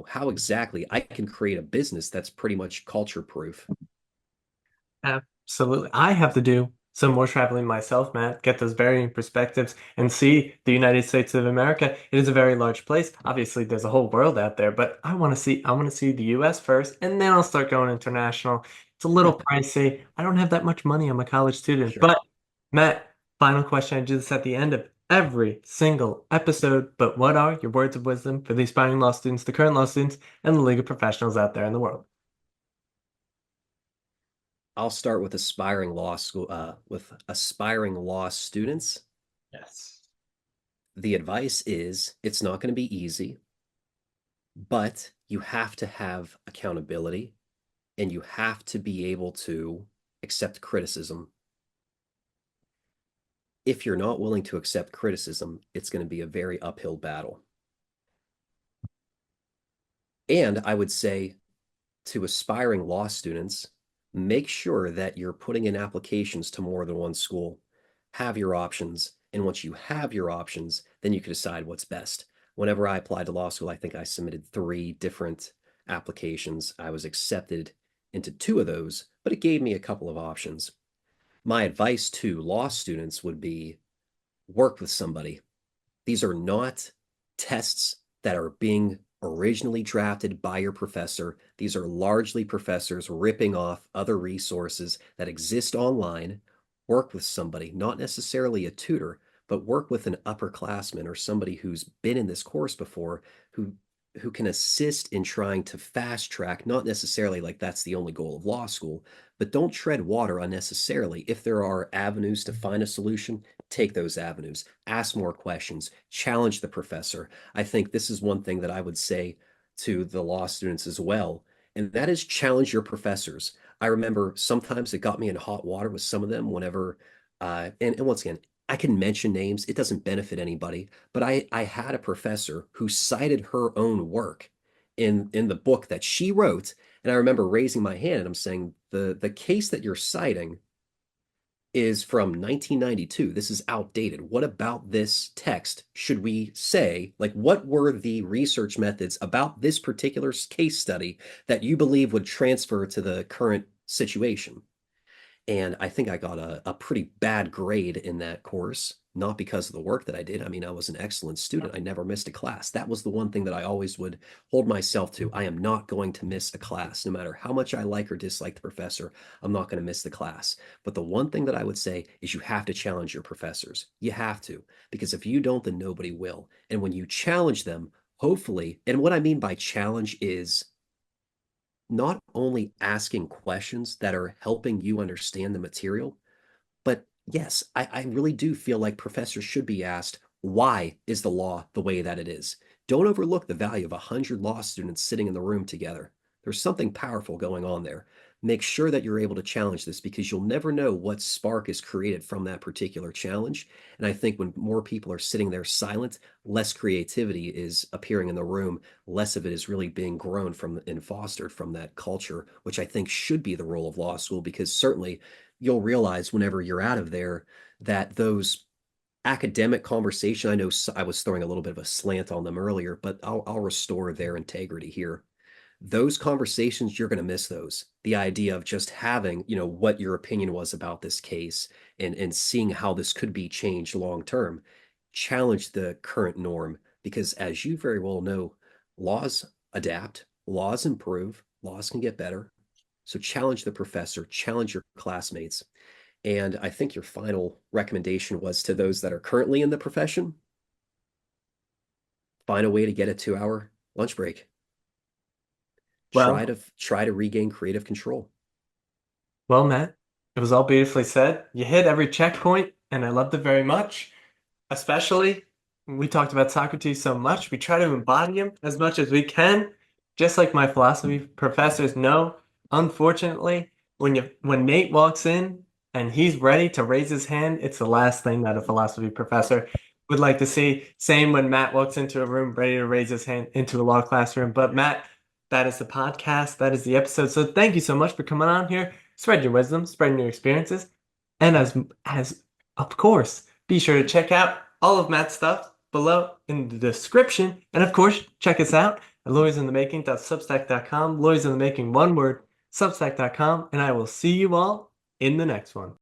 how exactly I can create a business that's pretty much culture proof. Absolutely. I have to do some more traveling myself, Matt, get those varying perspectives and see the United States of America. It is a very large place. Obviously, there's a whole world out there, but I want to see the US first, and then I'll start going international. It's a little pricey. I don't have that much money. I'm a college student. Sure. But Matt, final question. I do this at the end of every single episode, but what are your words of wisdom for the aspiring law students, the current law students, and the legal professionals out there in the world? I'll start with aspiring law students. Yes. The advice is it's not going to be easy, but you have to have accountability and you have to be able to accept criticism. If you're not willing to accept criticism, it's going to be a very uphill battle. And I would say to aspiring law students, make sure that you're putting in applications to more than one school. Have your options. And once you have your options, then you can decide what's best. Whenever I applied to law school, I think I submitted 3 different applications. I was accepted into 2 of those, but it gave me a couple of options. My advice to law students would be work with somebody. These are not tests that are being originally drafted by your professor. These are largely professors ripping off other resources that exist online. Work with somebody, not necessarily a tutor, but work with an upperclassman or somebody who's been in this course before, who can assist in trying to fast track, not necessarily like that's the only goal of law school, but don't tread water unnecessarily. If there are avenues to find a solution, take those avenues, ask more questions, challenge the professor. I think this is one thing that I would say to the law students as well, and that is challenge your professors. I remember sometimes it got me in hot water with some of them whenever, and once again, I can mention names. It doesn't benefit anybody, but I had a professor who cited her own work in the book that she wrote, and I remember raising my hand and I'm saying the case that you're citing is from 1992. This is outdated. What about this text should we say? Like, what were the research methods about this particular case study that you believe would transfer to the current situation? And I think I got a pretty bad grade in that course, not because of the work that I did. I mean, I was an excellent student. I never missed a class. That was the one thing that I always would hold myself to. I am not going to miss a class. No matter how much I like or dislike the professor, I'm not going to miss the class. But the one thing that I would say is you have to challenge your professors. You have to, because if you don't, then nobody will. And when you challenge them, hopefully, and what I mean by challenge is not only asking questions that are helping you understand the material, but yes, I really do feel like professors should be asked, why is the law the way that it is? Don't overlook the value of 100 law students sitting in the room together. There's something powerful going on there. make sure that you're able to challenge this, because you'll never know what spark is created from that particular challenge. And I think when more people are sitting there silent, less creativity is appearing in the room, less of it is really being grown from and fostered from that culture, which I think should be the role of law school, because certainly you'll realize whenever you're out of there that those academic conversation, I know I was throwing a little bit of a slant on them earlier, but I'll restore their integrity here. Those conversations, you're going to miss those. The idea of just having, what your opinion was about this case, and seeing how this could be changed long term, challenge the current norm, because as you very well know, laws adapt, laws improve, laws can get better. So challenge the professor, challenge your classmates. And I think your final recommendation was to those that are currently in the profession, find a way to get a 2-hour lunch break. Well, Try to regain creative control. Well, Matt, it was all beautifully said. You hit every checkpoint, and I loved it very much. Especially, we talked about Socrates so much. We try to embody him as much as we can. Just like my philosophy professors know, unfortunately, when Nate walks in and he's ready to raise his hand, it's the last thing that a philosophy professor would like to see. Same when Matt walks into a room ready to raise his hand into a law classroom. But Matt, that is the podcast. That is the episode. So thank you so much for coming on here. Spread your wisdom, spread your experiences. And as of course, be sure to check out all of Matt's stuff below in the description. And of course, check us out at lawyersinthemaking.substack.com. Lawyers in the Making, one word, substack.com. And I will see you all in the next one.